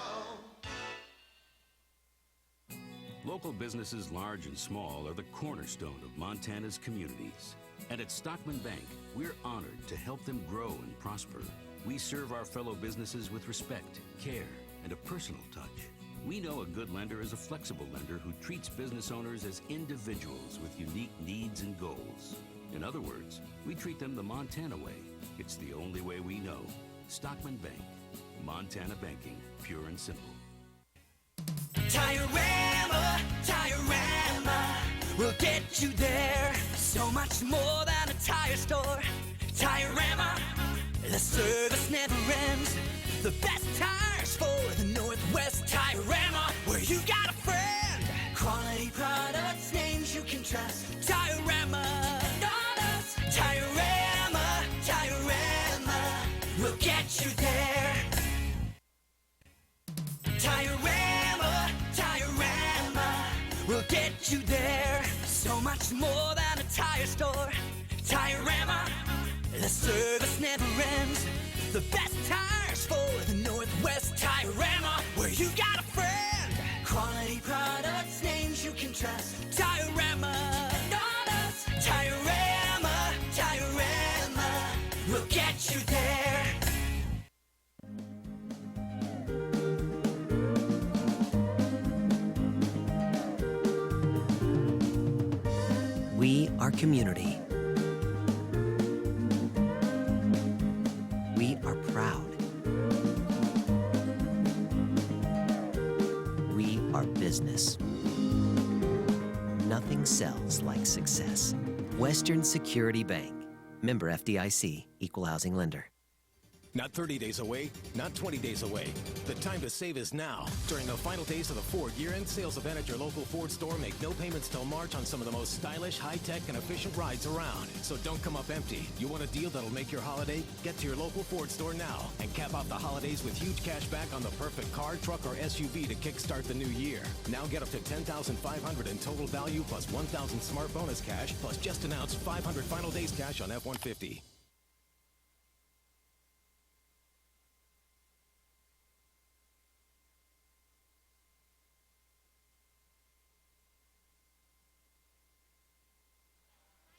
Local businesses, large and small, are the cornerstone of Montana's communities. And at Stockman Bank, we're honored to help them grow and prosper. We serve our fellow businesses with respect, care, and a personal touch. We know a good lender is a flexible lender who treats business owners as individuals with unique needs and goals. In other words, we treat them the Montana way. It's the only way we know. Stockman Bank. Montana banking, pure and simple. Tire-Rama, we'll get you there. So much more than a tire store. Tire-Rama, the service never ends. The best tires for the Northwest. Tire-Rama, where you got a friend. Quality products, names you can trust. Tire-Rama, and on us. Tire-Rama, we'll get you there. Tire-Rama, we'll get you there. So much more than a tire store. Tire-Rama, the service never ends. The best tires for the Northwest. Tire-Rama, where you got a friend. Quality products, names you can trust. Tire-Rama, and on us. Tire-Rama, we'll get you there. We are community. We are proud. We are business. Nothing sells like success. Western Security Bank. Member FDIC, Equal Housing Lender. Not 30 days away, not 20 days away. The time to save is now. During the final days of the Ford year-end sales event at your local Ford store, make no payments till March on some of the most stylish, high-tech, and efficient rides around. So don't come up empty. You want a deal that'll make your holiday? Get to your local Ford store now and cap off the holidays with huge cash back on the perfect car, truck, or SUV to kickstart the new year. Now get up to $10,500 in total value plus $1,000 smart bonus cash plus just announced $500 final days cash on F-150.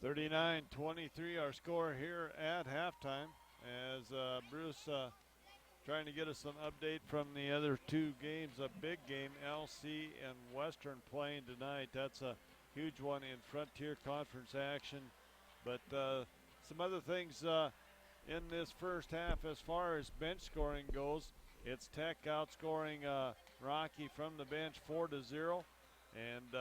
(39-23) our score here at halftime as Bruce trying to get us an update from the other two games. A big game, LC and Western playing tonight. That's a huge one in Frontier Conference action. But some other things in this first half as far as bench scoring goes. It's Tech outscoring Rocky from the bench 4-0. And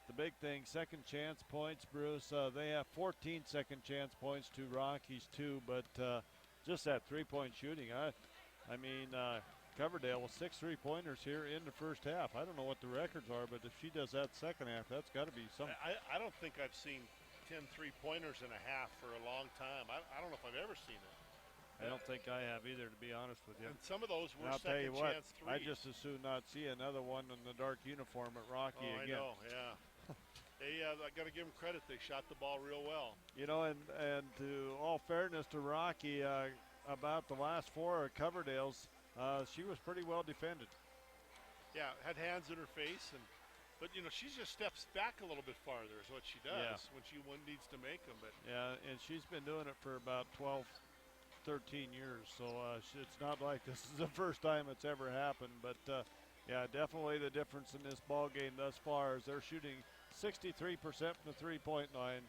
the big thing, second chance points, Bruce. They have 14 second chance points to Rocky's 2, but just that three-point shooting. I mean, Coverdale with 6 3-pointers here in the first half. I don't know what the records are, but if she does that second half, that's got to be something. I don't think I've seen 10 3-pointers in a half for a long time. I don't know if I've ever seen it. I don't think I have either, to be honest with you. And some of those were I'll tell you second what, chance threes. I just as soon not see another one in the dark uniform at Rocky I again. know, yeah. I got to give them credit. They shot the ball real well. You know, and to all fairness to Rocky, about the last four Coverdale's, she was pretty well defended. Yeah, had hands in her face, but you know, she just steps back a little bit farther is what she does when she needs to make them. But yeah, and she's been doing it for about 12, 13 years, so it's not like this is the first time it's ever happened. But yeah, definitely the difference in this ball game thus far is they're shooting 63% from the three-point line.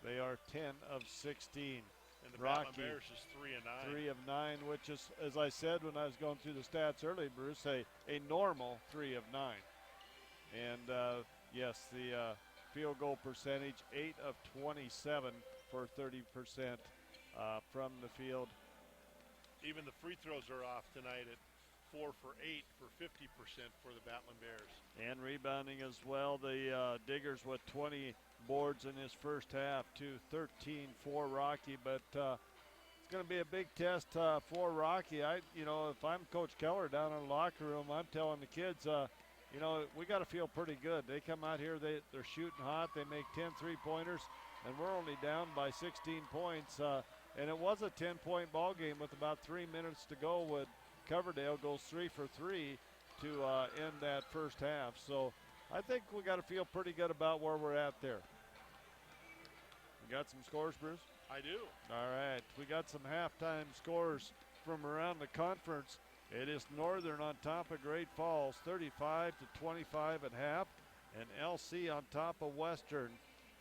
They are 10 of 16. And the Rocky, Battlin Bears is 3 of 9. 3 of 9, which is, as I said when I was going through the stats earlier, Bruce, a normal 3 of 9. And yes, the field goal percentage, 8 of 27 for 30% from the field. Even the free throws are off tonight at 4 for 8 for 50% for the Battlin Bears. And rebounding as well, the Diggers with 20 boards in his first half to 13 for Rocky, but it's going to be a big test for Rocky. If I'm Coach Keller down in the locker room, I'm telling the kids, we got to feel pretty good. They come out here, they're shooting hot, they make 10 three-pointers, and we're only down by 16 points. And it was a 10-point ball game with about 3 minutes to go with Coverdale goes 3 for 3 to end that first half. So I think we got to feel pretty good about where we're at there. You got some scores, Bruce? I do. All right. We got some halftime scores from around the conference. It is Northern on top of Great Falls, 35-25 at half, and LC on top of Western,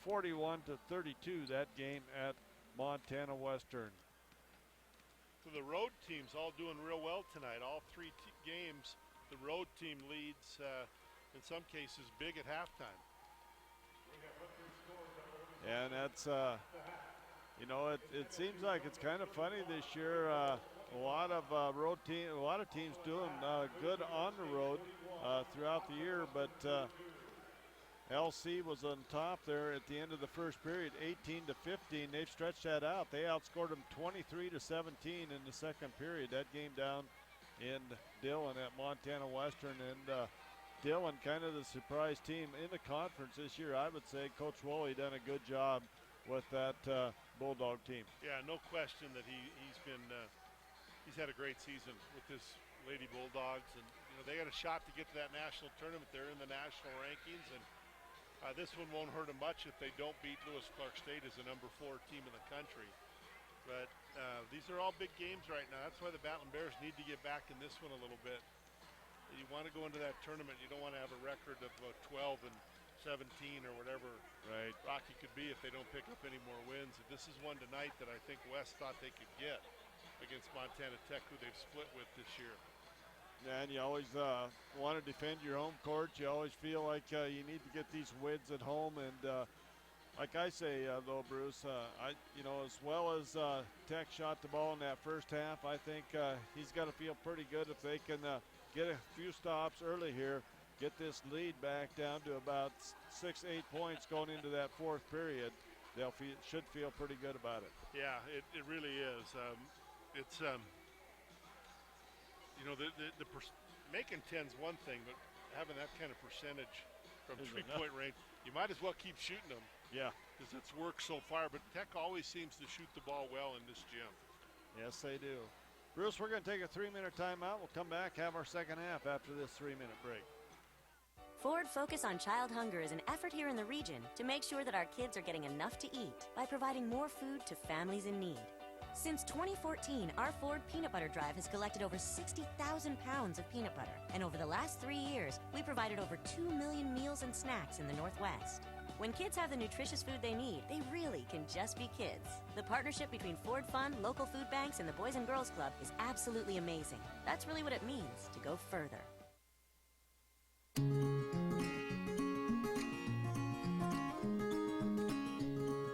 41-32. That game at Montana Western. So the road teams all doing real well tonight. All three games, the road team leads, in some cases, big at halftime. And that's, it seems like it's kind of funny this year. A lot of teams doing good on the road throughout the year, but LC was on top there at the end of the first period, 18-15. They've stretched that out. They outscored them 23-17 in the second period. That game down in Dillon at Montana Western, and Dillon kind of the surprise team in the conference this year. I would say Coach Woolley done a good job with that Bulldog team. Yeah, no question that he's had a great season with his Lady Bulldogs, and they got a shot to get to that national tournament. They're in the national rankings, and this one won't hurt them much if they don't beat Lewis Clark State as the number 4 team in the country. But these are all big games right now. That's why the Battlin Bears need to get back in this one a little bit. You want to go into that tournament. You don't want to have a record of 12 and 17 or whatever Rocky could be if they don't pick up any more wins. And this is one tonight that I think West thought they could get against Montana Tech, who they've split with this year. Yeah, and you always want to defend your home court. You always feel like you need to get these wins at home. And like I say, though, Bruce, as well as Tech shot the ball in that first half, I think he's got to feel pretty good if they can get a few stops early here, get this lead back down to about 6-8 points going into that fourth period. Should feel pretty good about it. Yeah, it really is. It's making 10's one thing, but having that kind of percentage from three-point range, you might as well keep shooting them. Yeah. Because it's worked so far, but Tech always seems to shoot the ball well in this gym. Yes, they do. Bruce, we're going to take a 3-minute timeout. We'll come back, have our second half after this 3-minute break. Ford Focus on Child Hunger is an effort here in the region to make sure that our kids are getting enough to eat by providing more food to families in need. Since 2014, our Ford Peanut Butter Drive has collected over 60,000 pounds of peanut butter. And over the last 3 years, we provided over 2 million meals and snacks in the Northwest. When kids have the nutritious food they need, they really can just be kids. The partnership between Ford Fund, local food banks, and the Boys and Girls Club is absolutely amazing. That's really what it means to go further.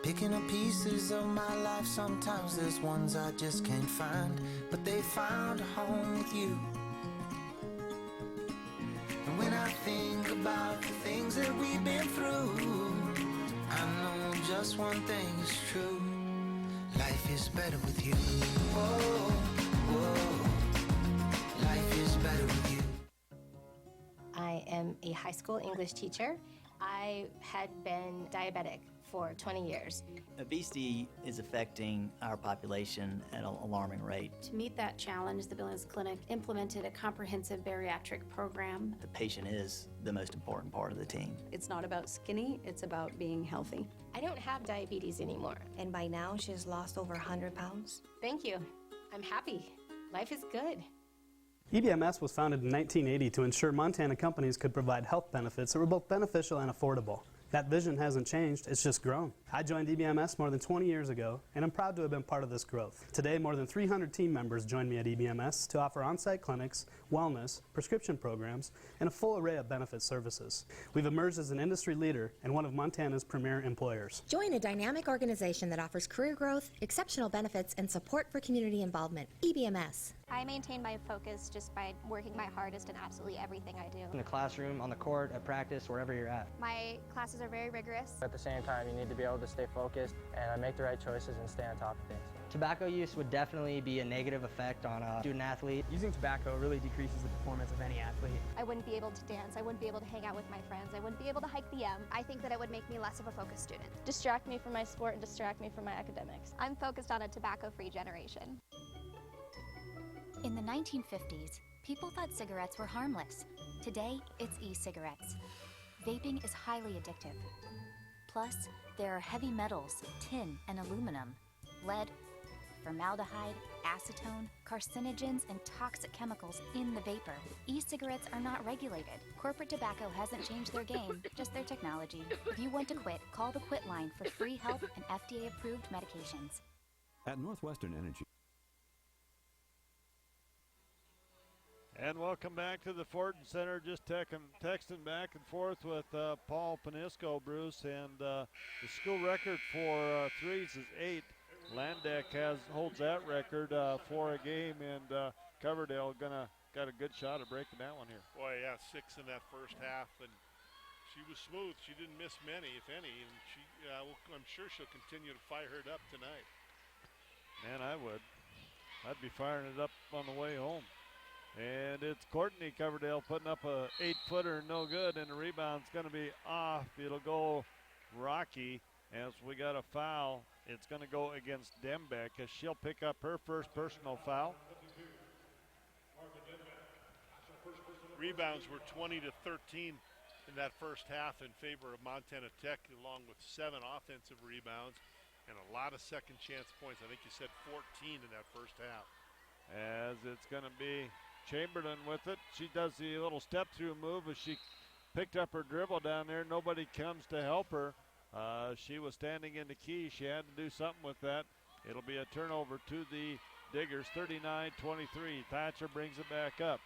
Picking up pieces of my life, sometimes there's ones I just can't find, but they found a home with you. And when I think about the things that we've been through, I know just one thing is true. Life is better with you. Whoa, whoa. Life is better with you. I am a high school English teacher. I had been diabetic for 20 years. Obesity is affecting our population at an alarming rate. To meet that challenge, the Billings Clinic implemented a comprehensive bariatric program. The patient is the most important part of the team. It's not about skinny, it's about being healthy. I don't have diabetes anymore. And by now, she has lost over 100 pounds. Thank you. I'm happy. Life is good. EBMS was founded in 1980 to ensure Montana companies could provide health benefits that were both beneficial and affordable. That vision hasn't changed, it's just grown. I joined EBMS more than 20 years ago, and I'm proud to have been part of this growth. Today, more than 300 team members join me at EBMS to offer on-site clinics, wellness, prescription programs, and a full array of benefit services. We've emerged as an industry leader and one of Montana's premier employers. Join a dynamic organization that offers career growth, exceptional benefits, and support for community involvement. EBMS. I maintain my focus just by working my hardest in absolutely everything I do. In the classroom, on the court, at practice, wherever you're at. My classes are very rigorous. At the same time, you need to be able to stay focused and make the right choices and stay on top of things. Tobacco use would definitely be a negative effect on a student athlete. Using tobacco really decreases the performance of any athlete. I wouldn't be able to dance. I wouldn't be able to hang out with my friends. I wouldn't be able to hike the M. I think that it would make me less of a focused student. Distract me from my sport and distract me from my academics. I'm focused on a tobacco-free generation. In the 1950s, people thought cigarettes were harmless. Today, it's e-cigarettes. Vaping is highly addictive. Plus, there are heavy metals, tin and aluminum, lead, formaldehyde, acetone, carcinogens, and toxic chemicals in the vapor. E-cigarettes are not regulated. Corporate tobacco hasn't changed their game, just their technology. If you want to quit, call the Quit line for free help and FDA-approved medications. At Northwestern Energy. And welcome back to the Ford Center. Just texting back and forth with Paul Panisco, Bruce, and the school record for threes is 8. Landeck holds that record for a game, and Coverdale got a good shot at breaking that one here. Boy, yeah, 6 in that first half, and she was smooth. She didn't miss many, if any, and I'm sure she'll continue to fire it up tonight. Man, I would. I'd be firing it up on the way home. And it's Courtney Coverdale putting up a 8-footer, no good, and the rebound's going to be off. It'll go Rocky as we got a foul. It's going to go against Dembeck as she'll pick up her first personal foul. Rebounds were 20 to 13 in that first half in favor of Montana Tech, along with 7 offensive rebounds and a lot of second chance points. I think you said 14 in that first half. As it's going to be Chamberlain with it. She does the little step-through move as she picked up her dribble down there. Nobody comes to help her. She was standing in the key. She had to do something with that. It'll be a turnover to the Diggers, 39-23. Thatcher brings it back up.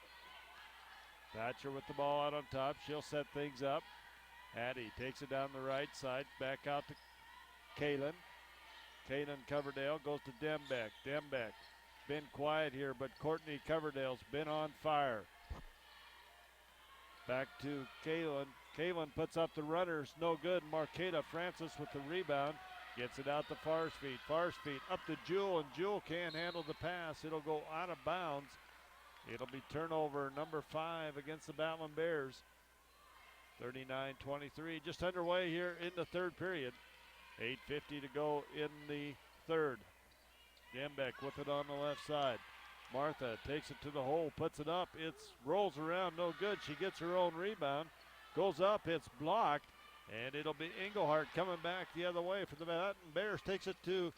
Thatcher with the ball out on top. She'll set things up. Addie takes it down the right side. Back out to Kalen. Kalen Coverdale goes to Dembeck. Dembeck. Been quiet here, but Courtney Coverdale's been on fire. Back to Kalen. Kalen puts up the runners, no good. Marqueta Francis with the rebound. Gets it out to Farsfeet. Farsfeet up to Jewel, and Jewel can't handle the pass. It'll go out of bounds. It'll be turnover number 5 against the Battlin Bears. 39-23, just underway here in the third period. 8:50 to go in the third. Dembeck with it on the left side. Martha takes it to the hole, puts it up. It rolls around, no good. She gets her own rebound. Goes up, it's blocked. And it'll be Engelhardt coming back the other way for the Battlin Bears. Takes it to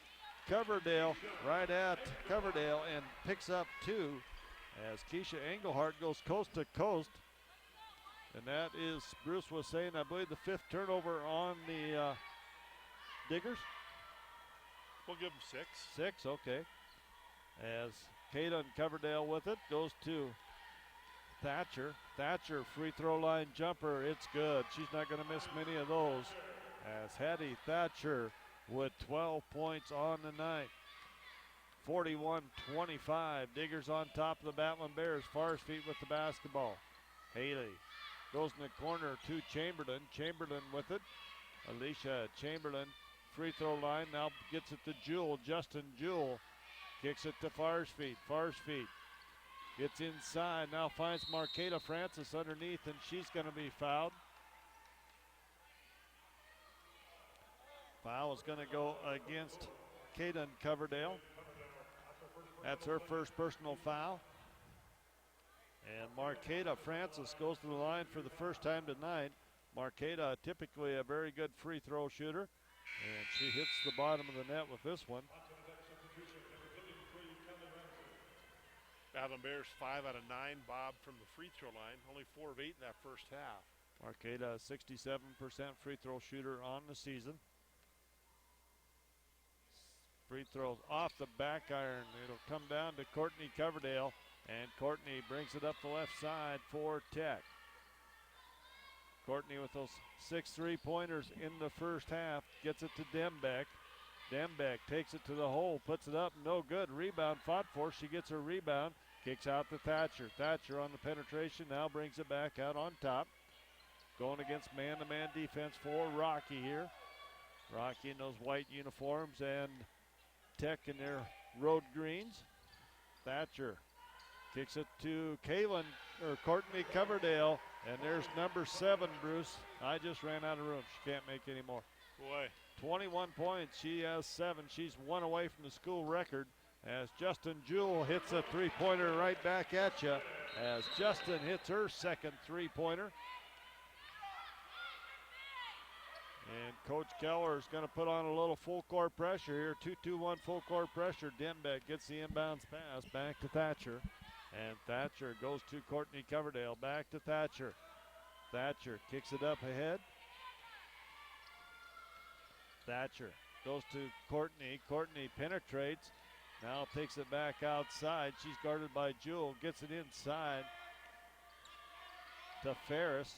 Coverdale, right at Coverdale, and picks up 2 as Keisha Engelhardt goes coast to coast. And that is, Bruce was saying, I believe the 5th turnover on the Diggers. We'll give them 6. 6, okay. As Kayla Coverdale with it, goes to Thatcher. Thatcher, free throw line jumper, it's good. She's not going to miss many of those. As Hattie Thatcher with 12 points on the night. 41-25, Diggers on top of the Battlin Bears. Farsfeet with the basketball. Haley goes in the corner to Chamberlain. Chamberlain with it. Alicia Chamberlain free throw line. Now gets it to Jewell. Justin Jewell kicks it to Farsfeet. Farsfeet gets inside. Now finds Marqueta Francis underneath, and she's going to be fouled. Foul is going to go against Kaden Coverdale. That's her first personal foul. And Marqueta Francis goes to the line for the first time tonight. Marqueta, typically a very good free throw shooter, and she hits the bottom of the net with this one. Battlin Bears 5 out of 9, Bob, from the free throw line. Only 4 of 8 in that first half. Marqueta, 67% free throw shooter on the season. Free throws off the back iron. It'll come down to Courtney Coverdale, and Courtney brings it up the left side for Tech. Courtney with those 6 3-pointers in the first half gets it to Dembeck. Dembeck takes it to the hole, puts it up, no good. Rebound fought for. She gets her rebound, kicks out to Thatcher. Thatcher on the penetration, now brings it back out on top. Going against man-to-man defense for Rocky here. Rocky in those white uniforms and Tech in their road greens. Thatcher kicks it to Courtney Coverdale, and there's number 7, Bruce. I just ran out of room. She can't make any more. Boy. 21 points. She has 7. She's 1 away from the school record as Justin Jewell hits a 3-pointer right back at you as Justin hits her second 3-pointer. And Coach Keller is going to put on a little full court pressure here. 2-2-1 full court pressure. Dembeck gets the inbounds pass back to Thatcher. And Thatcher goes to Courtney Coverdale. Back to Thatcher. Thatcher kicks it up ahead. Thatcher goes to Courtney. Courtney penetrates. Now takes it back outside. She's guarded by Jewell. Gets it inside to Ferris.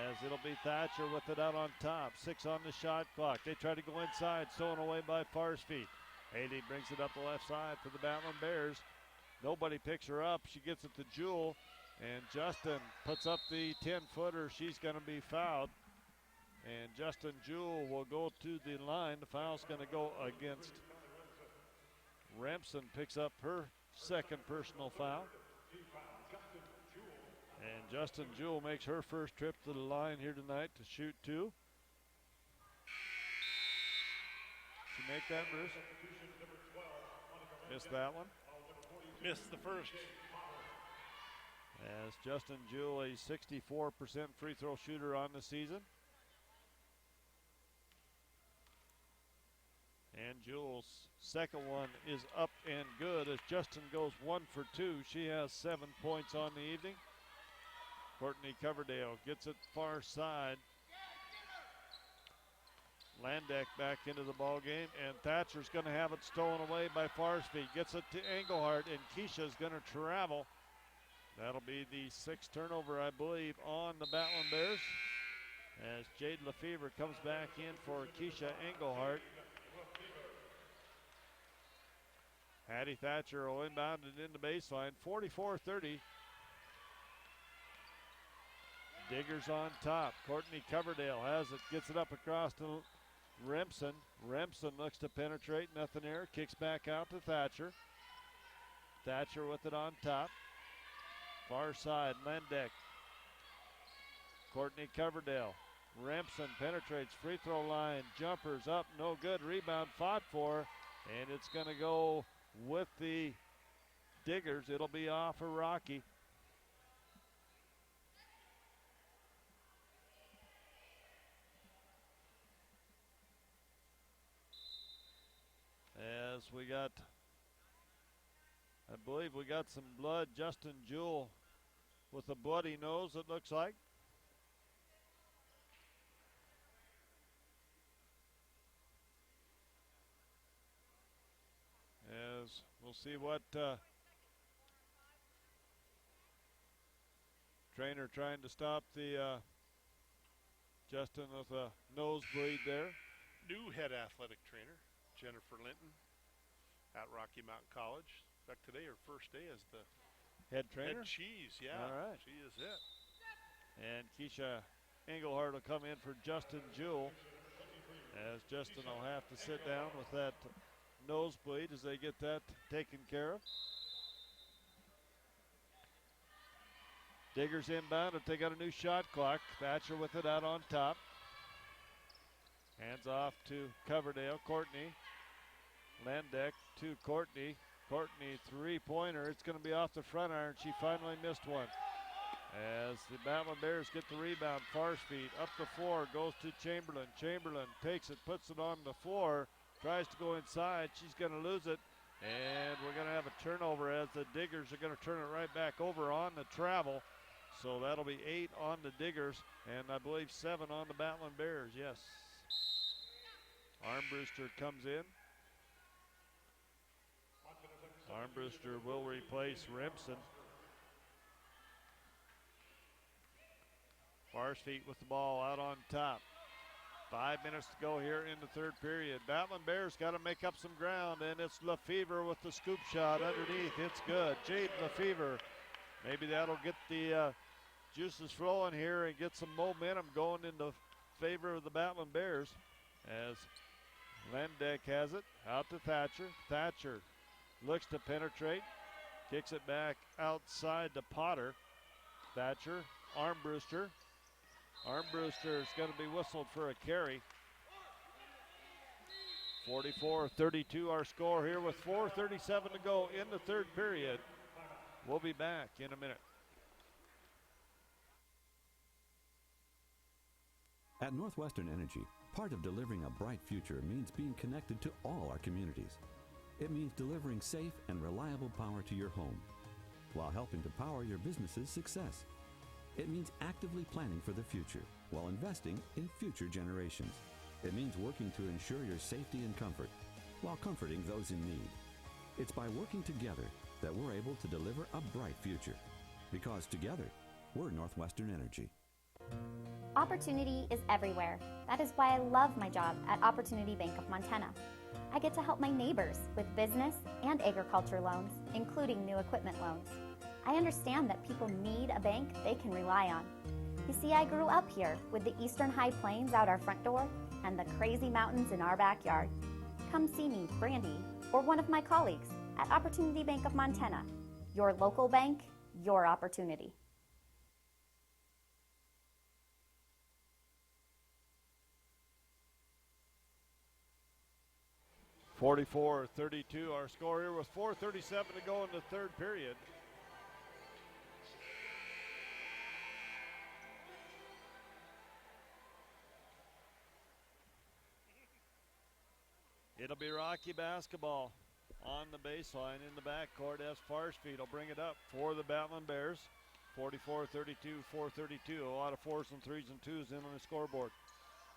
As it'll be Thatcher with it out on top. 6 on the shot clock. They try to go inside. Stolen away by Farsfeet. Haley brings it up the left side for the Battlin Bears. Nobody picks her up. She gets it to Jewell. And Justin puts up the 10-footer. She's going to be fouled. And Justin Jewell will go to the line. The foul's going to go against Remsen. Picks up her second personal foul. And Justin Jewell makes her first trip to the line here tonight to shoot 2. She make that, Bruce? Missed that one. Missed the first. As Justin Jewell, a 64% free throw shooter on the season. And Jewell's second one is up and good as Justin goes 1 for 2. She has 7 points on the evening. Courtney Coverdale gets it far side. Landeck back into the ball game, and Thatcher's going to have it stolen away by Farsfeet. Gets it to Engelhardt, and Keisha's going to travel. That'll be the 6th turnover, I believe, on the Battlin Bears. As Jade Lefevre comes back in for Keisha Engelhardt. Hattie Thatcher will inbound it in the baseline. 44-30. Diggers on top. Courtney Coverdale has it, gets it up across to Remsen. Remsen looks to penetrate, nothing there. Kicks back out to Thatcher. Thatcher with it on top. Far side, Landeck. Courtney Coverdale. Remsen penetrates, free throw line, jumpers up, no good. Rebound fought for, and it's going to go with the Diggers. It'll be off of Rocky. As we got, I believe we got some blood. Justin Jewell with a bloody nose, it looks like. As we'll see what trainer trying to stop the Justin with a nosebleed there. New head athletic trainer, Jennifer Linton, at Rocky Mountain College. In fact, today her first day as the head trainer. Head cheese, yeah. All right. She is it. And Keisha Engelhardt will come in for Justin Jewell. as Justin will have to sit down with that nosebleed as they get that taken care of. Diggers inbound if they got a new shot clock. Thatcher with it out on top. Hands off to Coverdale. Courtney. Landeck to Courtney. Courtney three-pointer. It's going to be off the front iron. She finally missed one. As the Battlin Bears get the rebound, Far's feet up the floor, goes to Chamberlain. Chamberlain takes it, puts it on the floor, tries to go inside. She's going to lose it, and we're going to have a turnover as the Diggers are going to turn it right back over on the travel. So that'll be 8 on the Diggers, and I believe 7 on the Battlin Bears, yes. Armbruster comes in. Armbruster will replace Remsen. Farsfeet with the ball out on top. 5 minutes to go here in the third period. Battlin Bears got to make up some ground, and it's Lefevre with the scoop shot underneath. It's good. Jade Lefevre. Maybe that'll get the juices flowing here and get some momentum going in the favor of the Battlin Bears as Landeck has it out to Thatcher. Thatcher looks to penetrate, kicks it back outside to Potter. Thatcher, Armbruster. Armbruster is going to be whistled for a carry. 44-32 our score here with 4:37 to go in the third period. We'll be back in a minute. At Northwestern Energy, part of delivering a bright future means being connected to all our communities. It means delivering safe and reliable power to your home while helping to power your business's success. It means actively planning for the future while investing in future generations. It means working to ensure your safety and comfort while comforting those in need. It's by working together that we're able to deliver a bright future. Because together, we're Northwestern Energy. Opportunity is everywhere. That is why I love my job at Opportunity Bank of Montana. I get to help my neighbors with business and agriculture loans, including new equipment loans. I understand that people need a bank they can rely on. You see, I grew up here with the Eastern High Plains out our front door and the crazy mountains in our backyard. Come see me, Brandy, or one of my colleagues at Opportunity Bank of Montana. Your local bank, your opportunity. (44-32) our score here with 4:37 to go in the third period. It'll be Rocky basketball on the baseline in the backcourt as Farsfeet will bring it up for the Battlin Bears. 44-32, 4:32. A lot of 4s and 3s and 2s in on the scoreboard.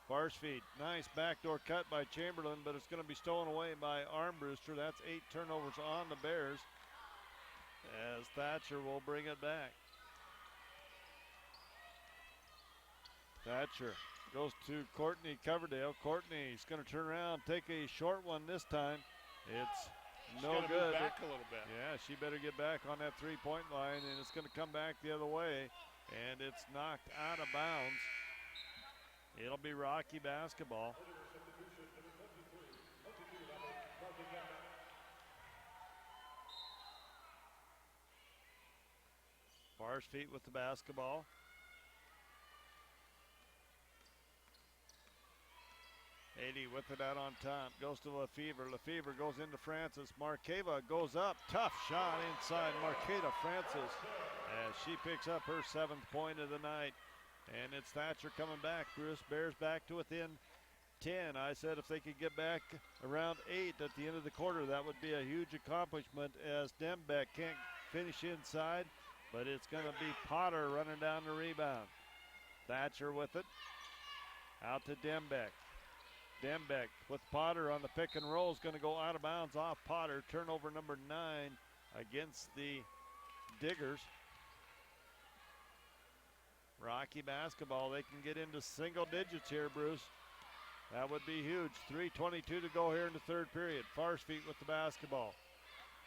Farsfeet, nice backdoor cut by Chamberlain, but it's going to be stolen away by Armbruster. That's 8 turnovers on the Bears as Thatcher will bring it back. Thatcher goes to Courtney Coverdale. Courtney's going to turn around, take a short one this time. It's no good. Move back a little bit. Yeah, she better get back on that three-point line, and it's going to come back the other way, and it's knocked out of bounds. It'll be Rocky basketball. Farsfeet with the basketball. Ady with it out on top, goes to Lefevre. Lefevre goes into Francis. Markeva goes up, tough shot inside. Markeva Francis as she picks up her 7th point of the night. And it's Thatcher coming back. Bruce Bears back to within 10. I said if they could get back around 8 at the end of the quarter, that would be a huge accomplishment as Dembeck can't finish inside, but it's going to be Potter running down the rebound. Thatcher with it. Out to Dembeck. Dembeck with Potter on the pick and roll is going to go out of bounds off Potter. Turnover number 9 against the Diggers. Rocky basketball, they can get into single digits here, Bruce. That would be huge. 3:22 to go here in the third period. Farsfeet with the basketball.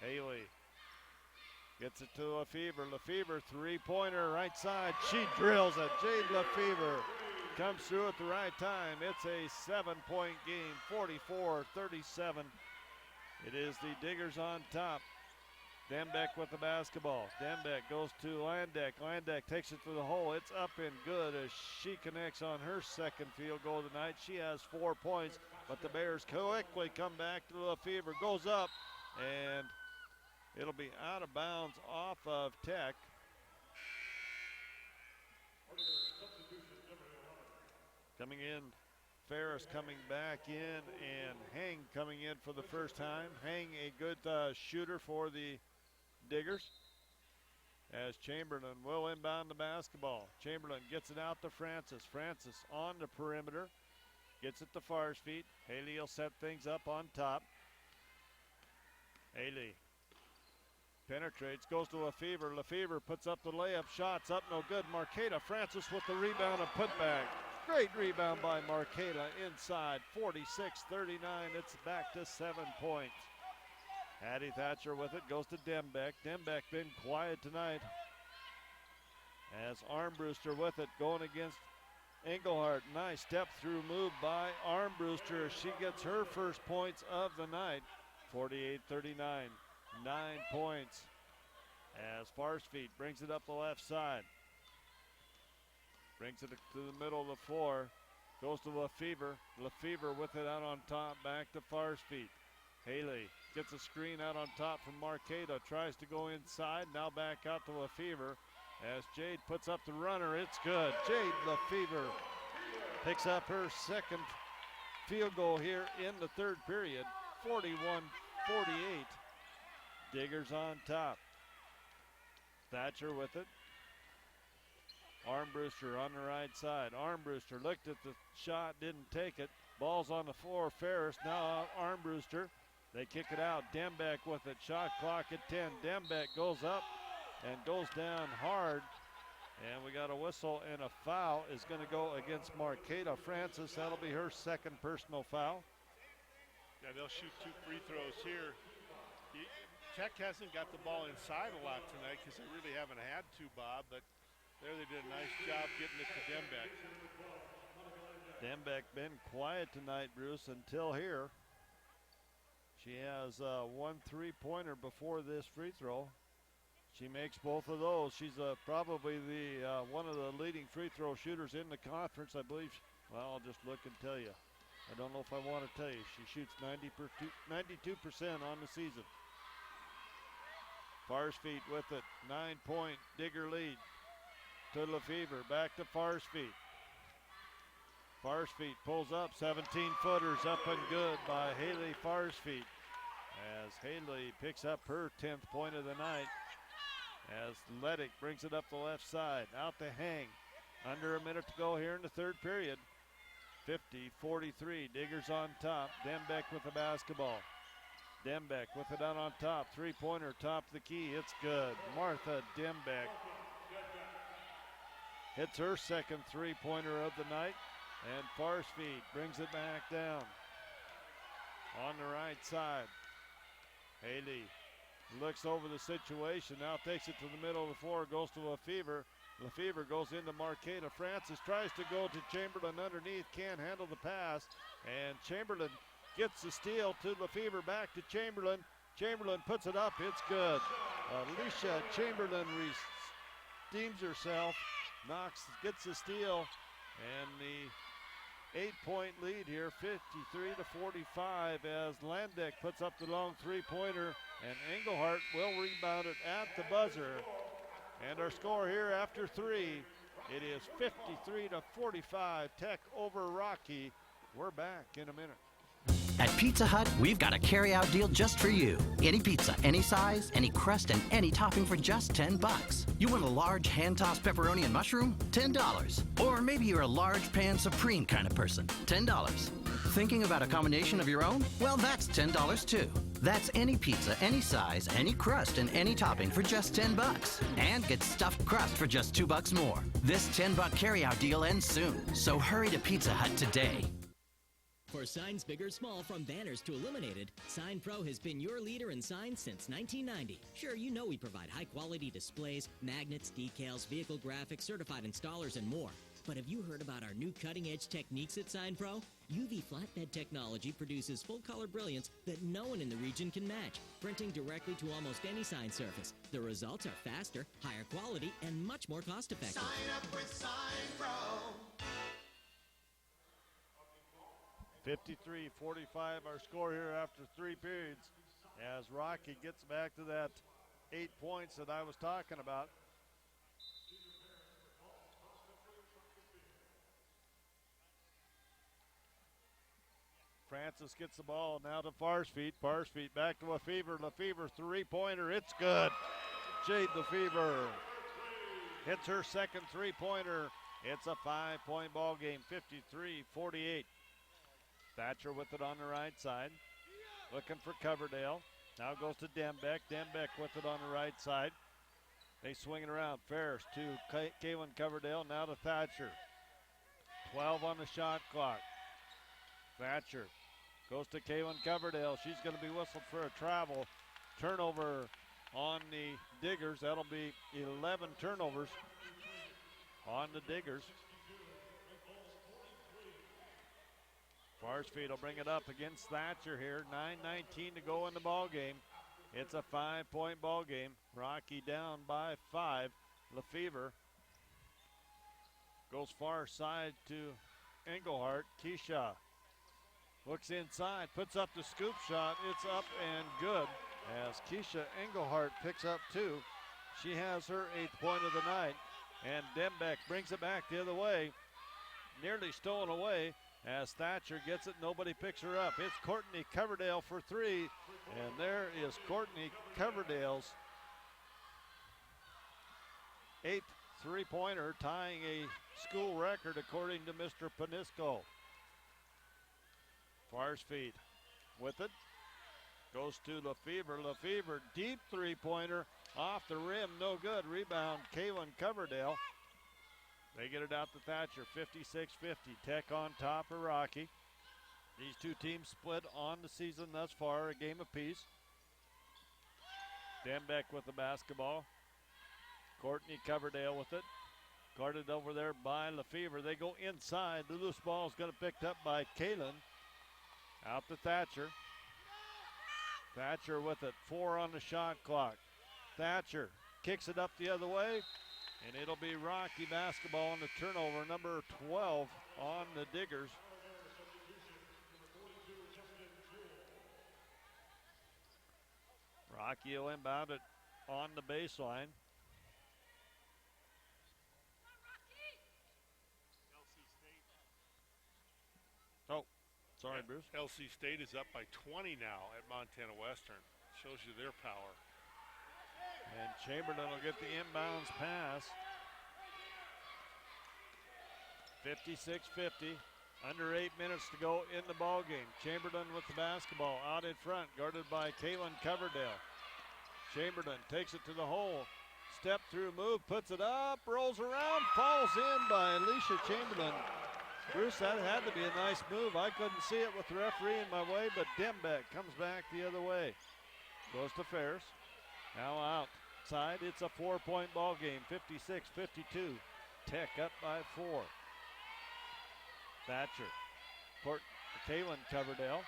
Haley gets it to Lefevre. Lefevre, three-pointer, right side. She drills it. Jade Lefevre comes through at the right time. It's a 7-point game, 44-37. It is the Diggers on top. Dembeck with the basketball. Dembeck goes to Landeck. Landeck takes it to the hole. It's up and good as she connects on her second field goal tonight. She has 4 points, but the Bears quickly come back to Lefevre. Goes up, and it'll be out of bounds off of Tech. Coming in, Ferris coming back in, and Hang coming in for the first time. Hang a good shooter for the Diggers, as Chamberlain will inbound the basketball. Chamberlain gets it out to Francis. Francis on the perimeter, gets it to Farr's feet. Haley will set things up on top. Haley penetrates, goes to Lefevre. Lefevre puts up the layup, shots up, no good. Marqueta, Francis with the rebound and putback. Great rebound by Marqueta inside, 46-39. It's back to 7 points. Hattie Thatcher with it, goes to Dembeck. Dembeck been quiet tonight. As Armbruster with it, going against Engelhardt. Nice step through move by Armbruster. She gets her first points of the night, 48-39. 9 points as Farsfeet brings it up the left side. Brings it to the middle of the floor. Goes to Lefevre. Lefevre with it out on top, back to Farsfeet. Haley gets a screen out on top from Marqueta. Tries to go inside, now back out to Lefevre. As Jade puts up the runner, it's good. Jade Lefevre picks up her second field goal here in the third period, 41-48. Diggers on top. Thatcher with it. Armbruster on the right side. Armbruster looked at the shot, didn't take it. Ball's on the floor. Ferris now Armbruster. They kick it out. Dembeck with it. Shot clock at 10. Dembeck goes up and goes down hard. And we got a whistle, and a foul is going to go against Marqueta Francis. That'll be her second personal foul. Yeah, they'll shoot 2 free throws here. Tech hasn't got the ball inside a lot tonight because they really haven't had to, Bob, but there they did a nice job getting it to Dembeck. Dembeck been quiet tonight, Bruce, until here. She has 1 3-pointer before this free throw. She makes both of those. She's probably the one of the leading free throw shooters in the conference, I believe. Well, I'll just look and tell you. I don't know if I want to tell you. She shoots 92% on the season. Farsfeet with it, 9-point Digger lead to Lefevre, back to Farsfeet. Farsfeet pulls up, 17-footers up and good by Haley Farsfeet. As Haley picks up her 10th point of the night. As Leddick brings it up the left side, out to Hang. Under a minute to go here in the third period. 50-43, Diggers on top. Dembeck with the basketball. Dembeck with it out on top. 3-pointer, top of the key. It's good. Martha Dembeck hits her second 3-pointer of the night. And Farsfeet brings it back down. On the right side. Haley looks over the situation. Now takes it to the middle of the floor. Goes to Lefevre. Lefevre goes into Marqueta. Francis tries to go to Chamberlain underneath. Can't handle the pass. And Chamberlain gets the steal to Lefevre, back to Chamberlain. Chamberlain puts it up, it's good. Alicia Chamberlain redeems herself, gets the steal, and the 8-point lead here, 53-45, as Landeck puts up the long 3-pointer, and Engelhardt will rebound it at the buzzer. And our score here after 3, it is 53-45, Tech over Rocky. We're back in a minute. At Pizza Hut, we've got a carry-out deal just for you. Any pizza, any size, any crust, and any topping for just $10. You want a large hand-tossed pepperoni and mushroom? $10. Or maybe you're a large pan supreme kind of person. $10. Thinking about a combination of your own? Well, that's $10 too. That's any pizza, any size, any crust, and any topping for just $10. And get stuffed crust for just $2 more. This $10 carry-out deal ends soon, so hurry to Pizza Hut today. For signs big or small, from banners to illuminated, Sign Pro has been your leader in signs since 1990. Sure, you know we provide high-quality displays, magnets, decals, vehicle graphics, certified installers, and more. But have you heard about our new cutting-edge techniques at Sign Pro? UV flatbed technology produces full-color brilliance that no one in the region can match, printing directly to almost any sign surface. The results are faster, higher quality, and much more cost-effective. Sign up with Sign Pro. 53-45 our score here after 3 periods as Rocky gets back to that 8 points that I was talking about. Francis gets the ball now to Farsfeet. Farsfeet back to Lefevre. Lefevre 3-pointer. It's good. Jade Lefevre hits her second 3-pointer. It's a 5-point ball game, 53-48. Thatcher with it on the right side. Looking for Coverdale. Now goes to Dembeck. Dembeck with it on the right side. They swing it around. Ferris to Kaylin Coverdale. Now to Thatcher. 12 on the shot clock. Thatcher goes to Kaylin Coverdale. She's going to be whistled for a travel. Turnover on the Diggers. That'll be 11 turnovers on the Diggers. Farsfeet will bring it up against Thatcher here. 9:19 to go in the ball game. It's a 5-point ball game. Rocky down by 5. Lefevre goes far side to Engelhardt. Keisha looks inside, puts up the scoop shot. It's up and good as Keisha Engelhardt picks up 2. She has her 8th point of the night. And Dembeck brings it back the other way. Nearly stolen away. As Thatcher gets it, nobody picks her up. It's Courtney Coverdale for 3, and there is Courtney Coverdale's 8th 3-pointer, tying a school record according to Mr. Panisco. Farsfeet with it, goes to Lefevre. Lefevre, deep 3-pointer, off the rim, no good. Rebound, Kaylin Coverdale. They get it out to Thatcher, 56-50. Tech on top of Rocky. These two teams split on the season thus far, a game apiece. Dembeck with the basketball. Courtney Coverdale with it. Guarded over there by Lefevre. They go inside. The loose ball is going to be picked up by Kaylin. Out to Thatcher. Thatcher with it, 4 on the shot clock. Thatcher kicks it up the other way. And it'll be Rocky basketball on the turnover, number 12 on the Diggers. Rocky will inbound it on the baseline. Oh, sorry, Bruce. LC State is up by 20 now at Montana Western. Shows you their power. And Chamberlain will get the inbounds pass. 56-50. Under 8 minutes to go in the ball game. Chamberlain with the basketball out in front, guarded by Kaylin Coverdale. Chamberlain takes it to the hole. Step through move, puts it up, rolls around, falls in by Alicia Chamberlain. Bruce, that had to be a nice move. I couldn't see it with the referee in my way, but Dembeck comes back the other way. Goes to Ferris. Now outside, it's a 4-point ball game, 56-52. Tech up by 4. Thatcher, Kaylin Coverdale.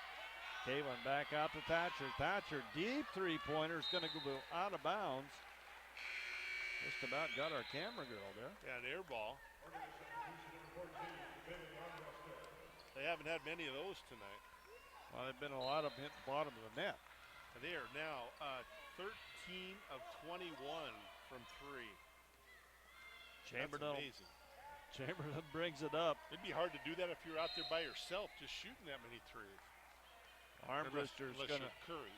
Kaylin back out to Thatcher. Thatcher, deep 3-pointer is going to go out of bounds. Just about got our camera girl there. Yeah, an air ball. They haven't had many of those tonight. Well, there've been a lot of them hit the bottom of the net. And they are now 13 of 21 from 3. Chamberlain. That's amazing. Chamberlain brings it up. It'd be hard to do that if you're out there by yourself just shooting that many threes. Armbruster's going to Curry.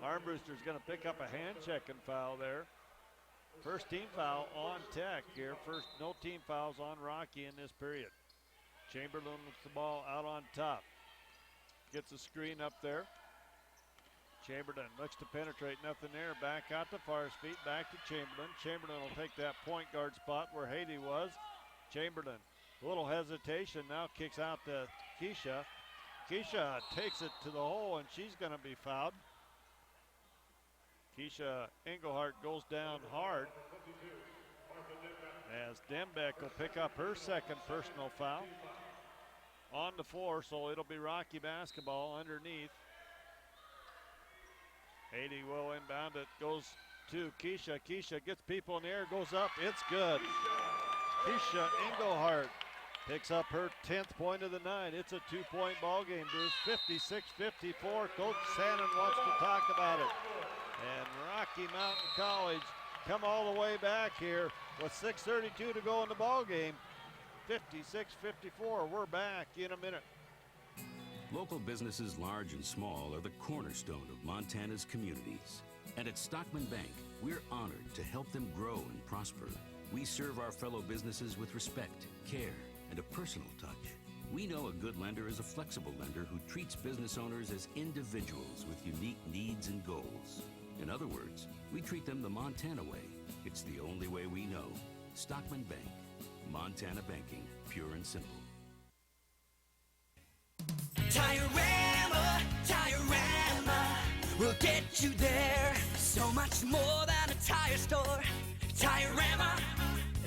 Armbruster's going to pick up a hand checking foul there. First team foul on Tech here. First, no team fouls on Rocky in this period. Chamberlain with the ball out on top. Gets a screen up there. Chamberlain looks to penetrate, nothing there. Back out to Farsfeet, back to Chamberlain. Chamberlain will take that point guard spot where Haiti was. Chamberlain, a little hesitation, now kicks out to Keisha. Keisha takes it to the hole, and she's going to be fouled. Keisha Engelhardt goes down hard as Dembeck will pick up her second personal foul on the floor, so it'll be Rocky basketball underneath. Haley will inbound it, goes to Keisha. Keisha gets people in the air, goes up, it's good. Keisha Engelhardt picks up her 10th point of the night. It's a 2-point ball game, Bruce. 56-54. Coach Sannon wants to talk about it. And Rocky Mountain College come all the way back here with 6:32 to go in the ball game. 56-54. We're back in a minute. Local businesses, large and small, are the cornerstone of Montana's communities. And at Stockman Bank, we're honored to help them grow and prosper. We serve our fellow businesses with respect, care, and a personal touch. We know a good lender is a flexible lender who treats business owners as individuals with unique needs and goals. In other words, we treat them the Montana way. It's the only way we know. Stockman Bank. Montana banking, pure and simple. Diorama, Diorama, we'll get you there. So much more than a tire store. Diorama,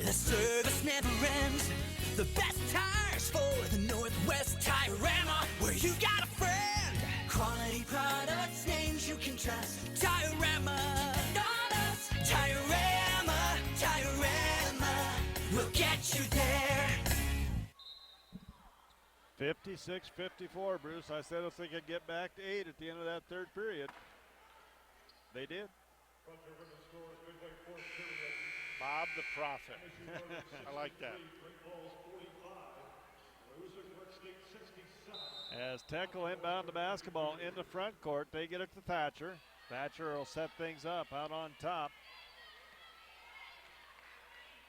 the service never ends. The best tires for the Northwest. Diorama, where you got a friend. Quality products, names you can trust. Diorama, not us. Diorama, Diorama, we'll get you there. 56-54, Bruce. I said if they could get back to 8 at the end of that third period. They did. Bob the Prophet. I like that. As Tech will inbound the basketball in the front court, they get it to Thatcher. Thatcher will set things up out on top.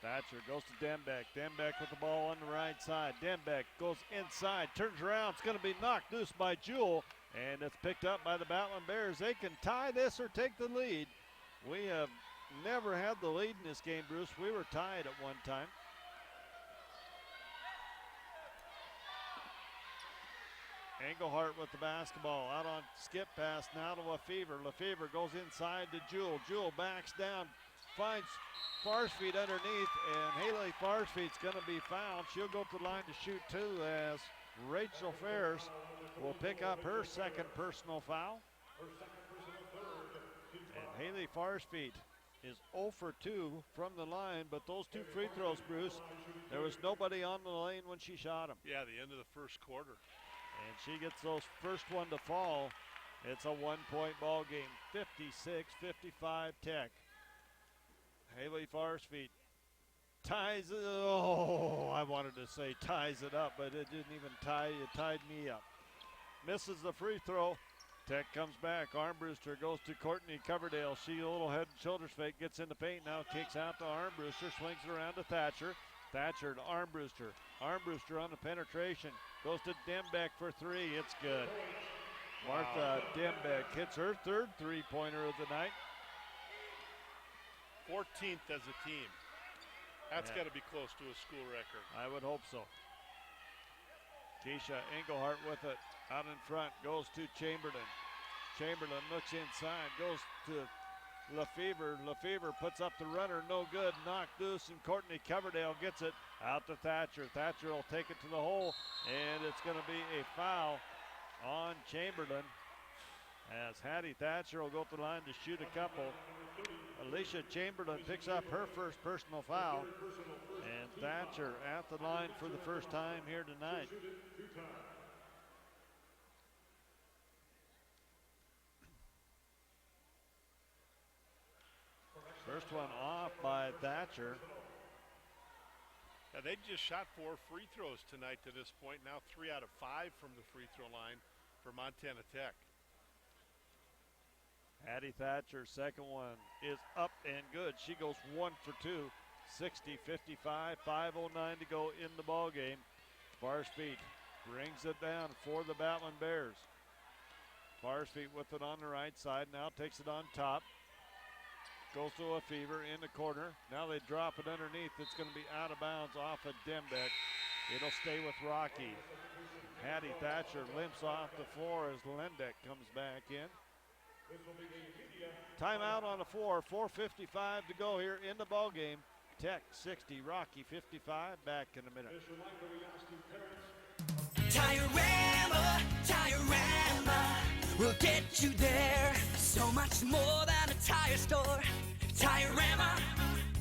Thatcher goes to Dembeck. Dembeck with the ball on the right side. Dembeck goes inside, turns around. It's going to be knocked loose by Jewell, and it's picked up by the Battlin Bears. They can tie this or take the lead. We have never had the lead in this game, Bruce. We were tied at one time. Engelhardt with the basketball out on skip pass now to Lefevre. Lefevre goes inside to Jewell. Jewell backs down, finds Farsfeet underneath, and Haley Farsfeet's going to be fouled. She'll go to the line to shoot two as Rachel Ferris will pick up her second personal foul. And Haley Farsfeet is 0 for 2 from the line, but those two free throws, Bruce, there was nobody on the lane when she shot them. Yeah, the end of the first quarter. And she gets those first one to fall. It's a 1-point ball game, 56-55 Tech. Haley Farsfeet ties it. Oh, I wanted to say ties it up, but it didn't even tie. It tied me up. Misses the free throw. Tech comes back. Armbruster goes to Courtney Coverdale. She a little head and shoulders fake, gets in the paint now, kicks out to Armbruster, swings it around to Thatcher. Thatcher to Armbruster. Armbruster on the penetration. Goes to Dembeck for three. It's good. Martha Dembeck hits her third three-pointer of the night. 14th as a team. That's got to be close to a school record. I would hope so. Keisha Engelhardt with it. Out in front, goes to Chamberlain. Chamberlain looks inside, goes to Lefevre. Lefevre puts up the runner, no good. Knocked loose, and Courtney Coverdale gets it out to Thatcher. Thatcher will take it to the hole, and it's going to be a foul on Chamberlain as Hattie Thatcher will go to the line to shoot a couple. Alicia Chamberlain picks up her first personal foul, and Thatcher at the line for the first time here tonight. First one off by Thatcher. Yeah, they just shot 4 free throws tonight to this point. Now 3 out of 5 from the free throw line for Montana Tech. Hattie Thatcher's second one is up and good. She goes 1 for 2, 60-55, 5:09 to go in the ball game. Farsfeet brings it down for the Battlin Bears. Farsfeet with it on the right side, now takes it on top. Goes to Lefevre in the corner. Now they drop it underneath. It's going to be out of bounds off of Dembeck. It'll stay with Rocky. Hattie Thatcher limps off the floor as Lendeck comes back in. Timeout on the floor. 4:55 to go here in the ball game. Tech 60, Rocky 55. Back in a minute. Diorama, Diorama, we'll get you there. So much more than a tire store. Diorama,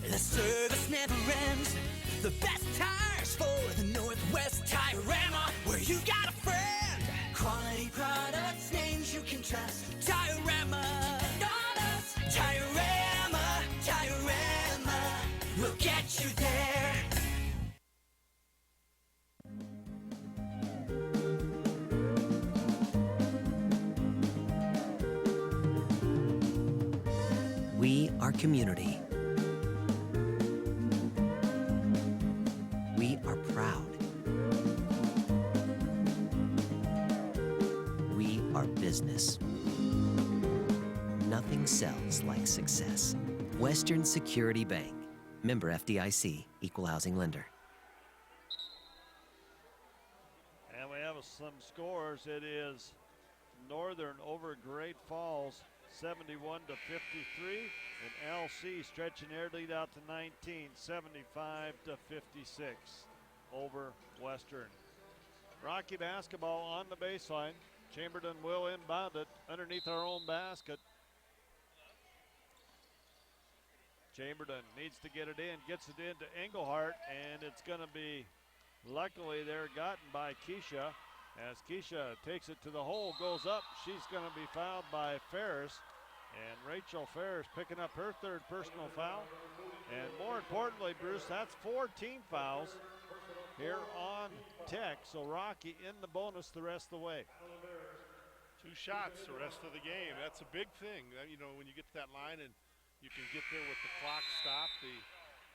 the service never ends. The best tires for the Northwest. Diorama, where you got a friend. Quality products, names you can trust. Diorama, and on us. Diorama, Diorama, we'll get you there. We are community. We are proud. We are business. Nothing sells like success. Western Security Bank. Member FDIC, Equal Housing Lender. And we have some scores. It is Northern over Great Falls, 71 to 53, and LC stretching their lead out to 19, 75 to 56 over Western. Rocky basketball on the baseline. Chamberlain will inbound it underneath our own basket. Chamberlain needs to get it in, gets it into Engelhart, and it's going to be, luckily they're gotten by Keisha. As Keisha takes it to the hole, goes up, she's going to be fouled by Ferris. And Rachel Ferris picking up her third personal foul. And more importantly, Bruce, that's 4 team fouls here on Tech. So Rocky in the bonus the rest of the way. 2 shots the rest of the game. That's a big thing. You know, when you get to that line and you can get there with the clock stopped. The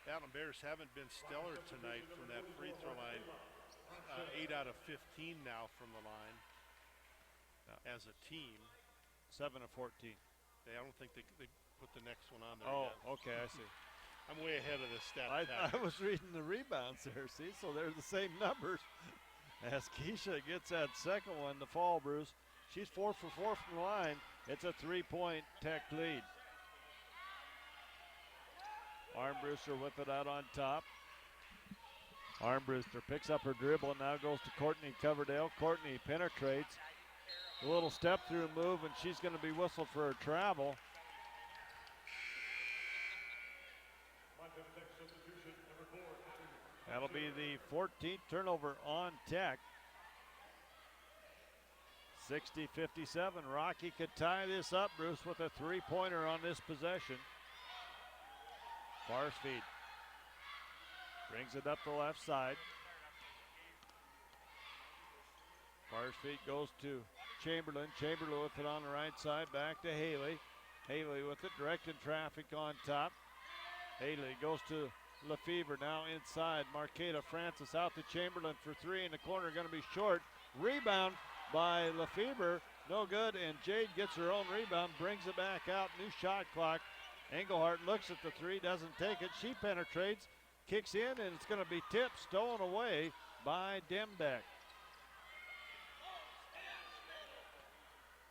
Battlin Bears haven't been stellar tonight from that free throw line. 8 out of 15 now from the line as a team. 7 of 14. I don't think they put the next one on there yet. Oh, okay, I see. I'm way ahead of the stat. I was reading the rebounds there, see, so they're the same numbers. As Keisha gets that second one to fall, Bruce. She's 4 for 4 from the line. It's a 3-point Tech lead. Armbruster with it out on top. Armbruster picks up her dribble and now goes to Courtney Coverdale. Courtney penetrates. A little step through move, and she's going to be whistled for her travel. That'll be the 14th turnover on Tech. 60-57. Rocky could tie this up, Bruce, with a 3-pointer on this possession. Farsfield brings it up the left side. Farsfield goes to Chamberlain. Chamberlain with it on the right side. Back to Haley. Haley with it, directing traffic on top. Haley goes to Lefevre now inside. Marqueta Francis out to Chamberlain for 3 in the corner. Going to be short. Rebound by Lefevre. No good, and Jade gets her own rebound, brings it back out. New shot clock. Engelhart looks at the 3, doesn't take it. She penetrates, kicks in, and it's going to be tipped, stolen away by Dembeck.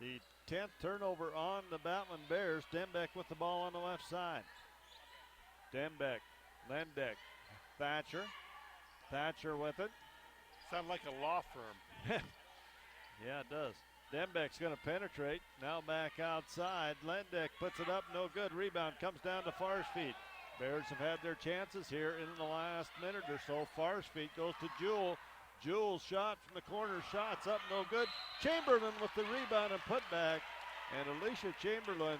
The 10th turnover on the Battlin Bears. Dembeck with the ball on the left side. Dembeck, Lendeck, Thatcher. Thatcher with it. Sound like a law firm. Yeah, it does. Dembeck's going to penetrate. Now back outside. Lendeck puts it up, no good. Rebound comes down to Farsfield. Bears have had their chances here in the last minute or so. Farsfield goes to Jewell. Jewell's shot from the corner, shots up, no good. Chamberlain with the rebound and put back. And Alicia Chamberlain,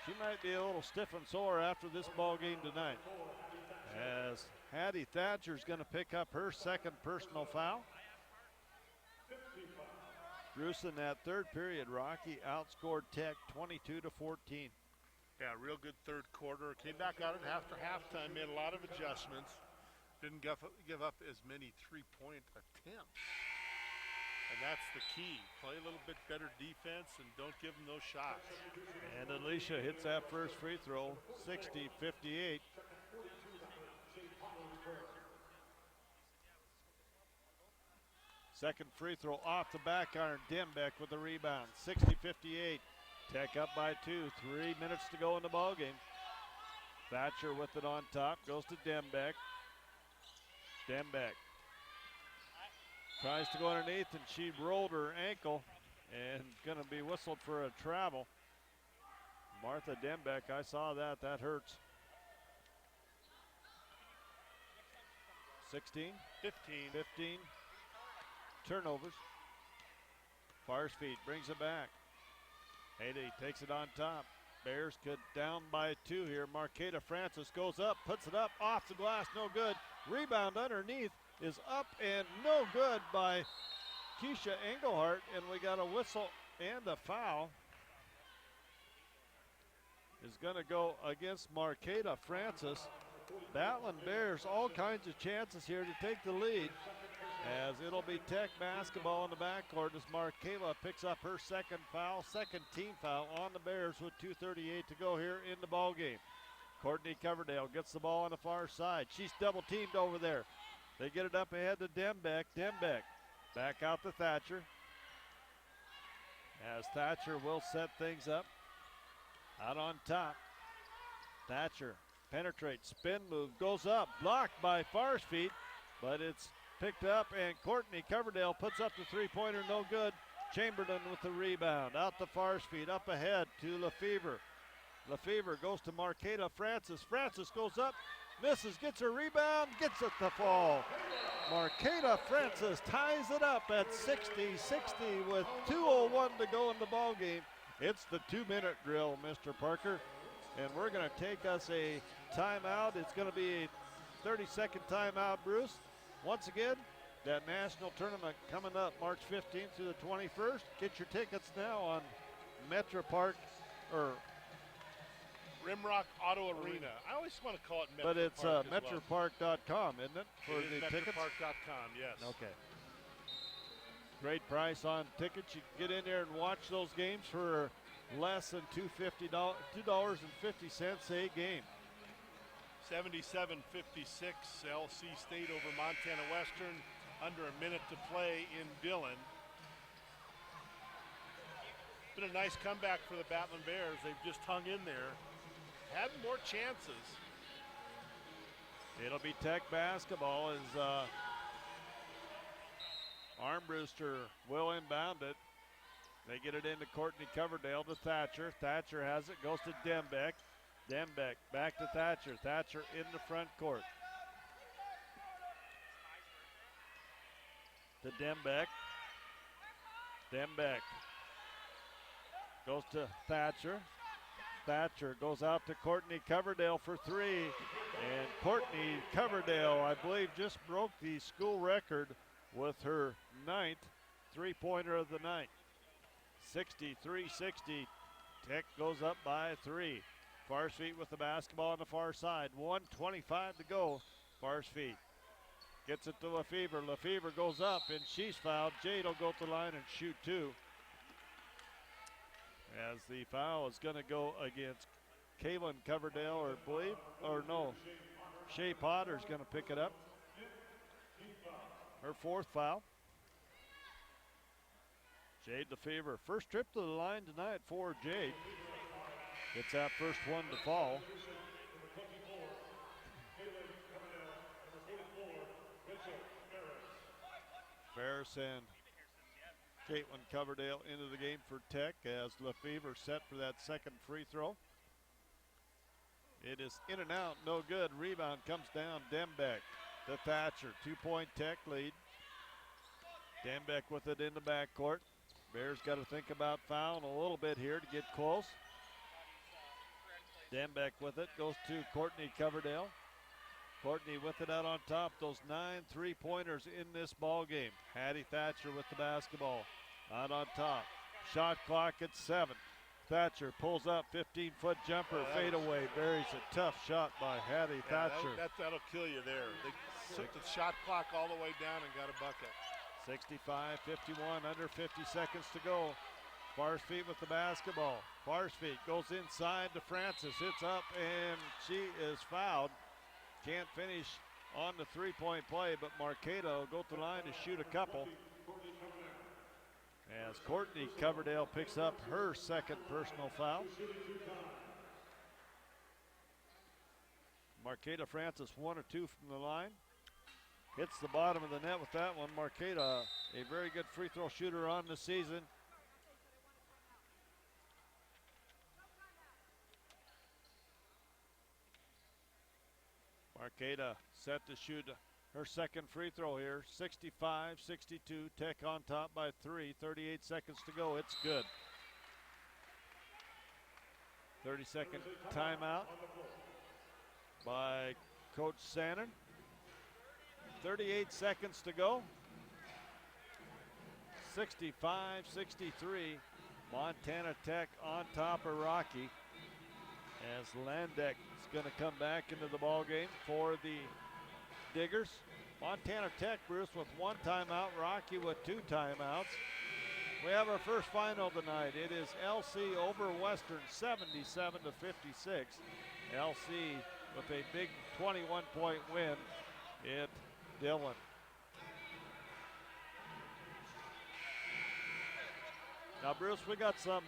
she might be a little stiff and sore after this ball game tonight. As Hattie Thatcher's going to pick up her second personal foul. Bruce, in that third period, Rocky outscored Tech 22-14. Yeah, real good third quarter. Came back out after halftime, made a lot of adjustments. Didn't give up as many three-point attempts. And that's the key. Play a little bit better defense and don't give them those shots. And Alicia hits that first free throw, 60-58. Second free throw off the back iron. Dembeck with the rebound. 60-58. Tech up by 2. 3 minutes to go in the ball game. Thatcher with it on top, goes to Dembeck. Dembeck tries to go underneath, and she rolled her ankle and going to be whistled for a travel. Martha Dembeck, I saw that. That hurts. 16? 15 turnovers. Farsfeet brings it back. Haley takes it on top. Bears could down by 2 here. Marqueta Francis goes up, puts it up, off the glass, no good. Rebound underneath is up and no good by Keisha Engelhart, and we got a whistle and a foul. Is going to go against Marqueta Francis. Battlin Bears all kinds of chances here to take the lead, as it'll be Tech basketball in the backcourt as Marqueta picks up her second team foul on the Bears with 2:38 to go here in the ball game. Courtney Coverdale gets the ball on the far side. She's double teamed over there. They get it up ahead to Dembeck. Dembeck back out to Thatcher, as Thatcher will set things up. Out on top, Thatcher penetrates, spin move, goes up, blocked by Farsfeet, but it's picked up, and Courtney Coverdale puts up the three-pointer, no good. Chamberlain with the rebound, out to Farsfeet, up ahead to Lefevre. Lefevre goes to Marqueta Francis. Francis goes up, misses, gets her rebound, gets it to fall. Marqueta Francis ties it up at 60-60 with 2:01 to go in the ball game. It's the 2-minute drill, Mr. Parker, and we're going to take us a timeout. It's going to be a 30-second timeout, Bruce. Once again, that national tournament coming up March 15th through the 21st. Get your tickets now on Metro Park, or Rimrock Auto Arena. I always want to call it Metro but it's Park metropark.com, isn't it? For it is the tickets? metropark.com, yes. Okay. Great price on tickets. You can get in there and watch those games for less than $2.50 a game. 77-56, LC State over Montana Western. Under a minute to play in Dillon. Been a nice comeback for the Battlin Bears. They've just hung in there. Had more chances. It'll be Tech basketball as Armbruster will inbound it. They get it into Courtney Coverdale to Thatcher. Thatcher has it, goes to Dembeck. Dembeck back to Thatcher. Thatcher in the front court. To Dembeck. Dembeck goes to Thatcher. Thatcher goes out to Courtney Coverdale for 3. And Courtney Coverdale, I believe, just broke the school record with her 9th three-pointer of the night. 63-60. Tech goes up by 3. Farsfeet with the basketball on the far side. 1:25 to go. Farsfeet gets it to Lefevre. Lefevre goes up, and she's fouled. Jade will go to the line and shoot 2. As the foul is going to go against Kaylin Coverdale, Shea Potter's going to pick it up. Her 4th foul. Jade Lefevre, first trip to the line tonight for Jade. Gets that first one to fall. Ferris and Caitlin Coverdale into the game for Tech as Lefevre set for that second free throw. It is in and out, no good. Rebound comes down. Dembeck to Thatcher. 2-point Tech lead. Dembeck with it in the backcourt. Bears got to think about fouling a little bit here to get close. Dembeck with it, goes to Courtney Coverdale. Courtney with it out on top. Those 9 3-pointers in this ball game. Hattie Thatcher with the basketball out on top. Shot clock at 7. Thatcher pulls up, 15-foot jumper, fadeaway. Buries a tough shot by Hattie Thatcher. That'll kill you there. They took the shot clock all the way down and got a bucket. 65-51, under 50 seconds to go. Farsfeet with the basketball. Farsfeet goes inside to Francis. It's up, and she is fouled. Can't finish on the three-point play, but Marqueta will go to the line to shoot a couple. As Courtney Coverdale picks up her second personal foul. Marqueta Francis 1 or 2 from the line. Hits the bottom of the net with that one. Marqueta, a very good free throw shooter on the season. Marqueta set to shoot her second free throw here. 65-62. Tech on top by 3. 38 seconds to go. It's good. 30-second timeout by Coach Sannon. 38 seconds to go. 65-63. Montana Tech on top of Rocky as Landeck is going to come back into the ball game for the Diggers. Montana Tech, Bruce, with 1 timeout. Rocky with 2 timeouts. We have our first final tonight. It is LC over Western, 77-56. LC with a big 21-point win at Dillon. Now, Bruce, we got some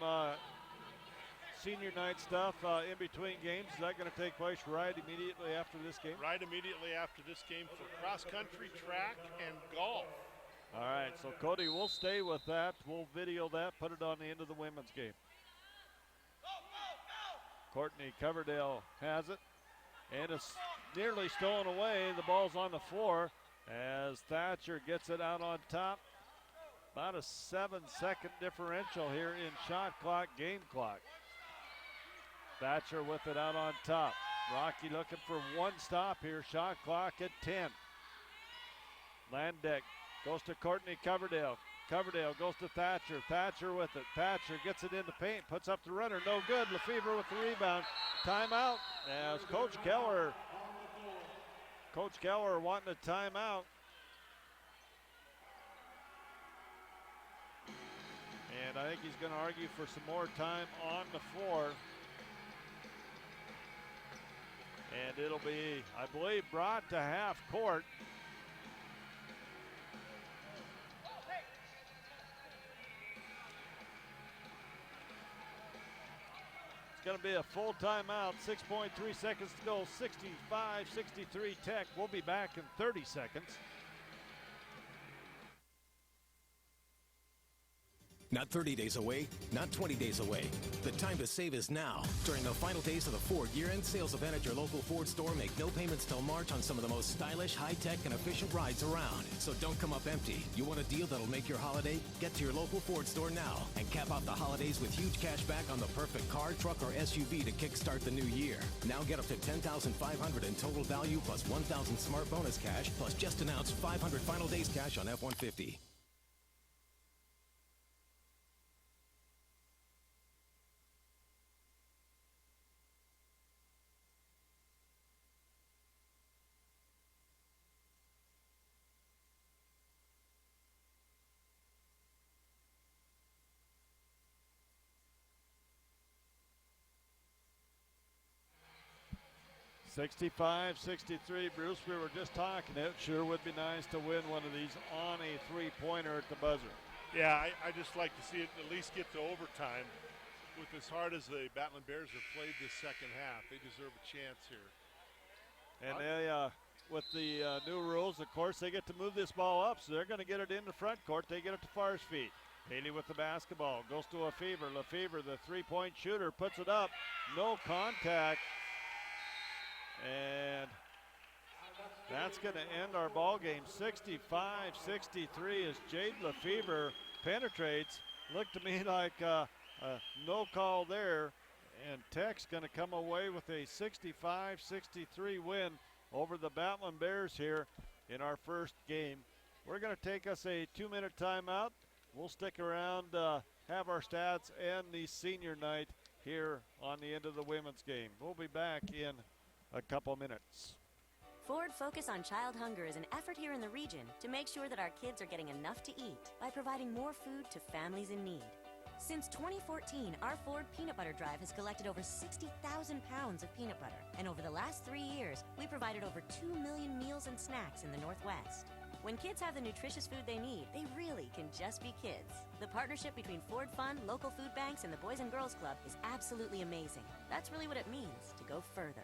senior night stuff in between games. Is that going to take place right immediately after this game? Right immediately after this game for cross-country, track, and golf. All right, so Cody, we'll stay with that. We'll video that, put it on the end of the women's game. Courtney Coverdale has it, and it's nearly stolen away. The ball's on the floor as Thatcher gets it out on top. About a 7-second differential here in shot clock, game clock. Thatcher with it out on top. Rocky looking for 1 stop here, shot clock at 10. Landeck goes to Courtney Coverdale. Coverdale goes to Thatcher. Thatcher with it. Thatcher gets it in the paint, puts up the runner. No good. Lefevre with the rebound. Timeout as Coach Keller wanting a timeout. And I think he's going to argue for some more time on the floor. And it'll be, I believe, brought to half court. It's going to be a full timeout. 6.3 seconds to go. 65-63 Tech. We'll be back in 30 seconds. Not 30 days away, not 20 days away. The time to save is now. During the final days of the Ford year-end sales event at your local Ford store, make no payments till March on some of the most stylish, high-tech, and efficient rides around. So don't come up empty. You want a deal that'll make your holiday? Get to your local Ford store now and cap off the holidays with huge cash back on the perfect car, truck, or SUV to kickstart the new year. Now get up to $10,500 in total value plus $1,000 smart bonus cash plus just announced $500 final days cash on F-150. (65-63), Bruce, we were just talking, it sure would be nice to win one of these on a three-pointer at the buzzer. Yeah, I just like to see it at least get to overtime. With as hard as the Battlin Bears have played this second half, they deserve a chance here. And they, with the new rules, of course, they get to move this ball up, so they're going to get it in the front court. They get it to Farr's feet. Haley with the basketball, goes to Lefevre. Lefevre, the three-point shooter, puts it up. No contact. And that's going to end our ball game. 65-63 as Jade Lefevre penetrates. Looked to me like a no call there. And Tech's going to come away with a 65-63 win over the Battlin Bears here in our first game. We're going to take us a 2-minute timeout. We'll stick around, have our stats and the senior night here on the end of the women's game. We'll be back in a couple minutes. Ford Focus on Child Hunger is an effort here in the region to make sure that our kids are getting enough to eat by providing more food to families in need. Since 2014, our Ford Peanut Butter Drive has collected over 60,000 pounds of peanut butter. And over the last 3 years, we provided over 2 million meals and snacks in the Northwest. When kids have the nutritious food they need, they really can just be kids. The partnership between Ford Fund, local food banks, and the Boys and Girls Club is absolutely amazing. That's really what it means to go further.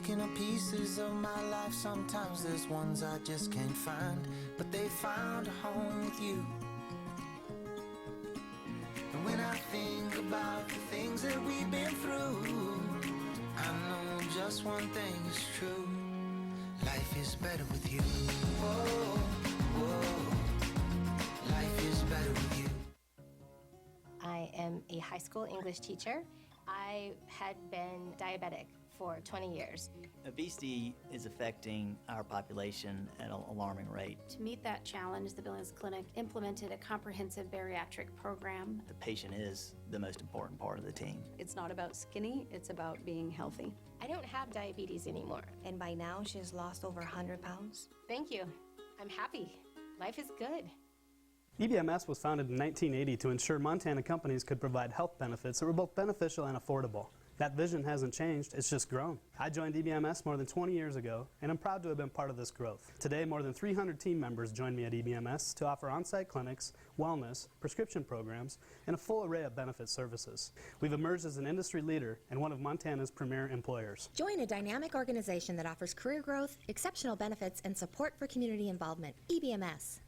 Picking up pieces of my life, sometimes there's ones I just can't find, but they found a home with you. And when I think about the things that we've been through, I know just one thing is true. Life is better with you. Whoa, whoa. Life is better with you. I am a high school English teacher. I had been diabetic for 20 years. Obesity is affecting our population at an alarming rate. To meet that challenge, the Billings Clinic implemented a comprehensive bariatric program. The patient is the most important part of the team. It's not about skinny, it's about being healthy. I don't have diabetes anymore. And by now, she has lost over 100 pounds. Thank you. I'm happy. Life is good. EBMS was founded in 1980 to ensure Montana companies could provide health benefits that were both beneficial and affordable. That vision hasn't changed, it's just grown. I joined EBMS more than 20 years ago, and I'm proud to have been part of this growth. Today, more than 300 team members join me at EBMS to offer on-site clinics, wellness, prescription programs, and a full array of benefit services. We've emerged as an industry leader and one of Montana's premier employers. Join a dynamic organization that offers career growth, exceptional benefits, and support for community involvement. EBMS.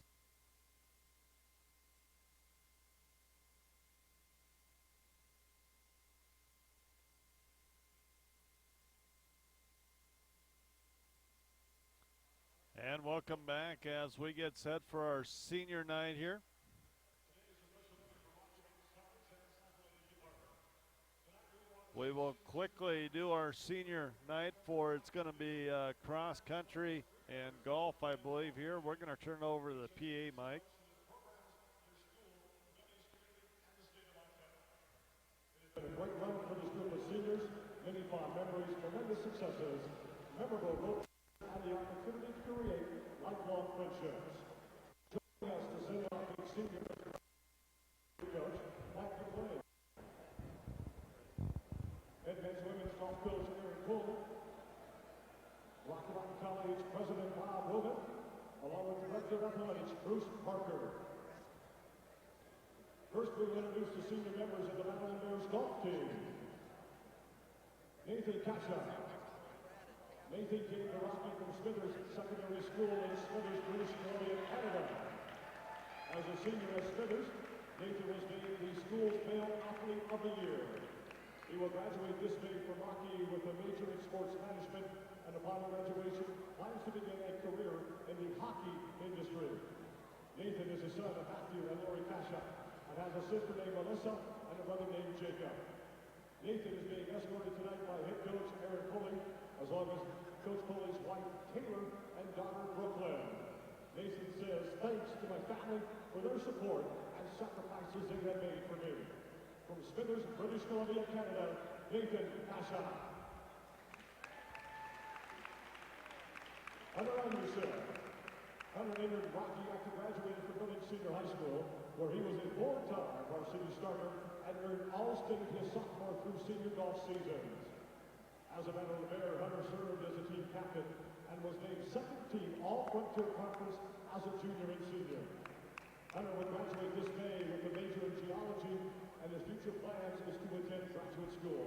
And welcome back as we get set for our senior night here. We will quickly do our senior night for, it's going to be cross country and golf, I believe, here. We're going to turn over the PA mic. It's been a great run for this group of seniors. Many fond memories, tremendous successes, memorable road, and the opportunity to create lifelong friendships. Joining us to send out the senior coach, Mike McLean. Advanced women's golf coach Aaron Cooley. Rocky Mountain College President Bob Wilden, along with Director of Athletics Bruce Parker. First, we will introduce the senior members of the Battlin Bears golf team. Nathan Kasha. Nathan came to Rocky from Smithers Secondary School in Smithers, British Columbia, Canada. As a senior at Smithers, Nathan was named the school's male athlete of the year. He will graduate this May from Rocky with a major in sports management, and upon graduation, plans to begin a career in the hockey industry. Nathan is the son of Matthew and Lori Kasha, and has a sister named Melissa and a brother named Jacob. Nathan is being escorted tonight by head coach Aaron Pulley, as well as Coach Pulley's wife Taylor and daughter Brooklyn. Nathan says, thanks to my family for their support and sacrifices they have made for me. From Smithers, British Columbia, Canada, Nathan Kasha. Hunter Anderson. Hunter entered Rocky after graduating from Billings Senior High School, where he was a four-time varsity starter and earned All-State his sophomore through senior golf seasons. As a Battlin Bear, Hunter served as a team captain and was named second team All-Frontier Conference as a junior and senior. Hunter will graduate this May with a major in geology, and his future plans is to attend graduate school.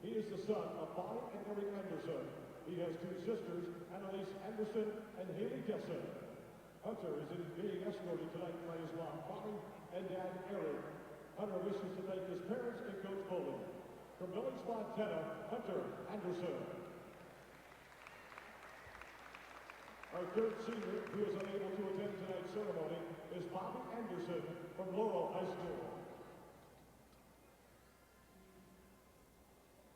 He is the son of Bonnie and Eric Anderson. He has two sisters, Annalise Anderson and Haley Gesson. Hunter is being escorted tonight by his mom, Bonnie, and dad, Eric. Hunter wishes to thank his parents and Coach Bowling. From Billings, Montana, Hunter Anderson. Our third senior, who is unable to attend tonight's ceremony, is Bobby Anderson from Laurel High School.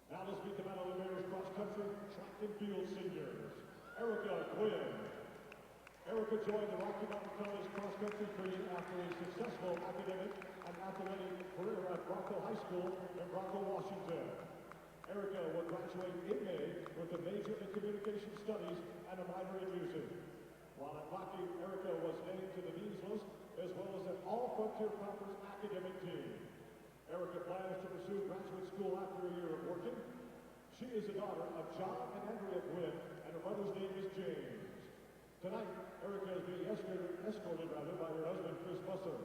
Now let's meet the Battlin Bears cross-country track and field seniors. Erica Quinn. Erica joined the Rocky Mountain College cross-country team after a successful academic and athletic career at Bronco High School in Bronco, Washington. Erica will graduate in May with a major in communication studies and a minor in music. While at Rocky, Erica was named to the Dean's List as well as an All-Frontier Conference academic team. Erica plans to pursue graduate school after a year of working. She is the daughter of John and Andrea Quinn, and her mother's name is James. Tonight, Erica is being escorted by her husband, Chris Busser.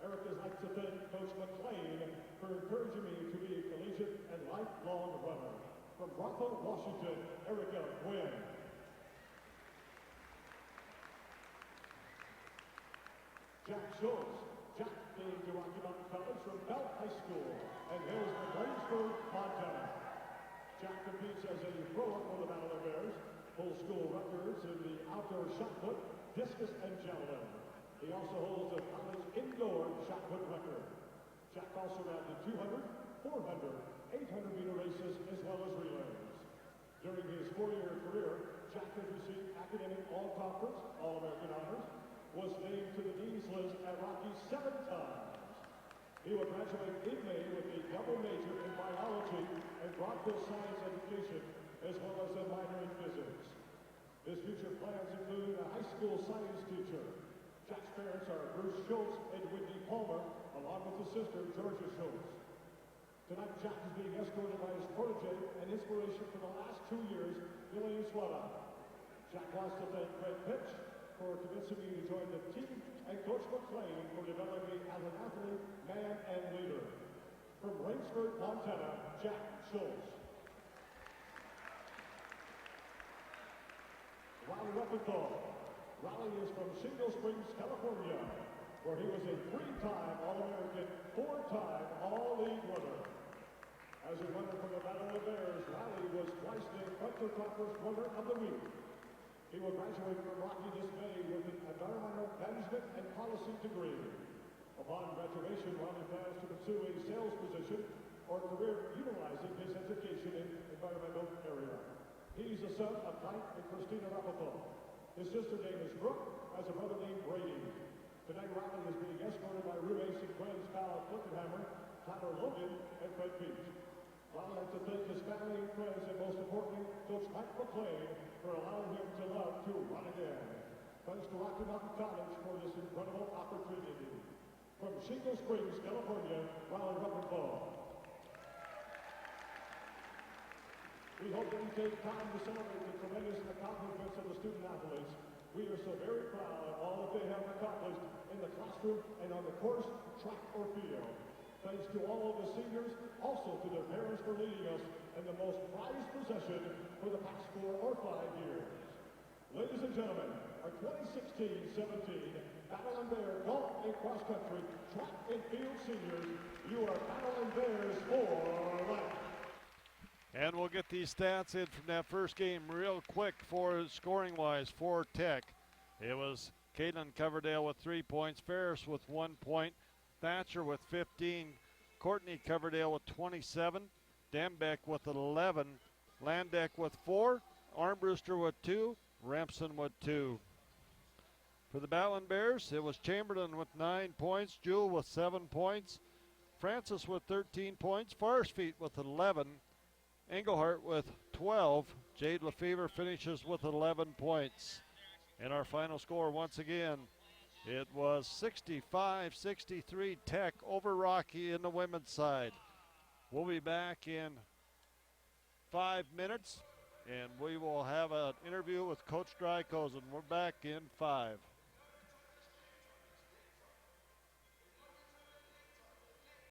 Erica would like to thank Coach McLean for encouraging me to be a collegiate and lifelong runner. From Rockville, Washington, Erica Quinn. Jack Schultz. Jack came to Rocky Mountain College from Bell High School and hails from Waynesburg, Montana. Jack competes as a thrower for the Battlin Bears, full school records in the outdoor shot put, discus, and javelin. He also holds a college indoor shot put record. Jack also ran the 200, 400, 800-meter races as well as relays. During his 4-year career, Jack has received academic all-conference, All-American honors, was named to the Dean's List at Rocky 7 times. He will graduate in May with a double major in biology and Broadville science education, as well as a minor in physics. His future plans include a high school science teacher. Jack's parents are Bruce Schultz and Whitney Palmer, along with his sister, Georgia Schultz. Tonight, Jack is being escorted by his protege and inspiration for the last 2 years, Billy Suada. Jack wants to thank Craig Pitch for convincing me to join the team, and Coach McClain for developing me as an athlete, man, and leader. From Waynesburg, Montana, Jack Schultz. Riley Ruppenthal. Riley is from Shingle Springs, California, where he was a 3-time All-American, 4-time All-League winner. As a runner for the Battlin Bears, Riley was twice named Hunter Conference Runner of the Week. He will graduate from Rocky this May with an environmental management and policy degree. Upon graduation, Riley plans to pursue a sales position or career utilizing his education in environmental area. He's the son of Mike and Christina Rappaport. His sister name is Brooke, has a brother named Brady. Tonight, Riley is being escorted by roommates and friends Kyle Flickenhammer, Tyler Logan, and Fred Beach. Riley likes to thank his family and friends, and most importantly, Coach Mike McClain for allowing him to love to run again. Thanks to Rocky Mountain College for this incredible opportunity. From Shingle Springs, California, Riley Ruppenthal. We hope that you take time to celebrate the tremendous accomplishments of the student athletes. We are so very proud of all that they have accomplished in the classroom and on the course, track, or field. Thanks to all of the seniors, also to their parents for leading us in the most prized possession for the past 4 or 5 years. Ladies and gentlemen, our 2016-17 Battlin Bear Golf and Cross Country Track and Field Seniors, you are Battlin Bears for life. And we'll get these stats in from that first game real quick for scoring-wise for Tech. It was Caitlin Coverdale with 3 points, Ferris with 1 point, Thatcher with 15, Courtney Coverdale with 27, Dembeck with 11, Landeck with 4, Armbruster with 2, Remsen with 2. For the Battlin Bears, it was Chamberlain with 9 points, Jewel with 7 points, Francis with 13 points, Farsfeet with 11, Engelhart with 12. Jade Lefevre finishes with 11 points. And our final score, once again, it was 65-63 Tech over Rocky in the women's side. We'll be back in 5 minutes, and we will have an interview with Coach Drykosen. We're back in 5.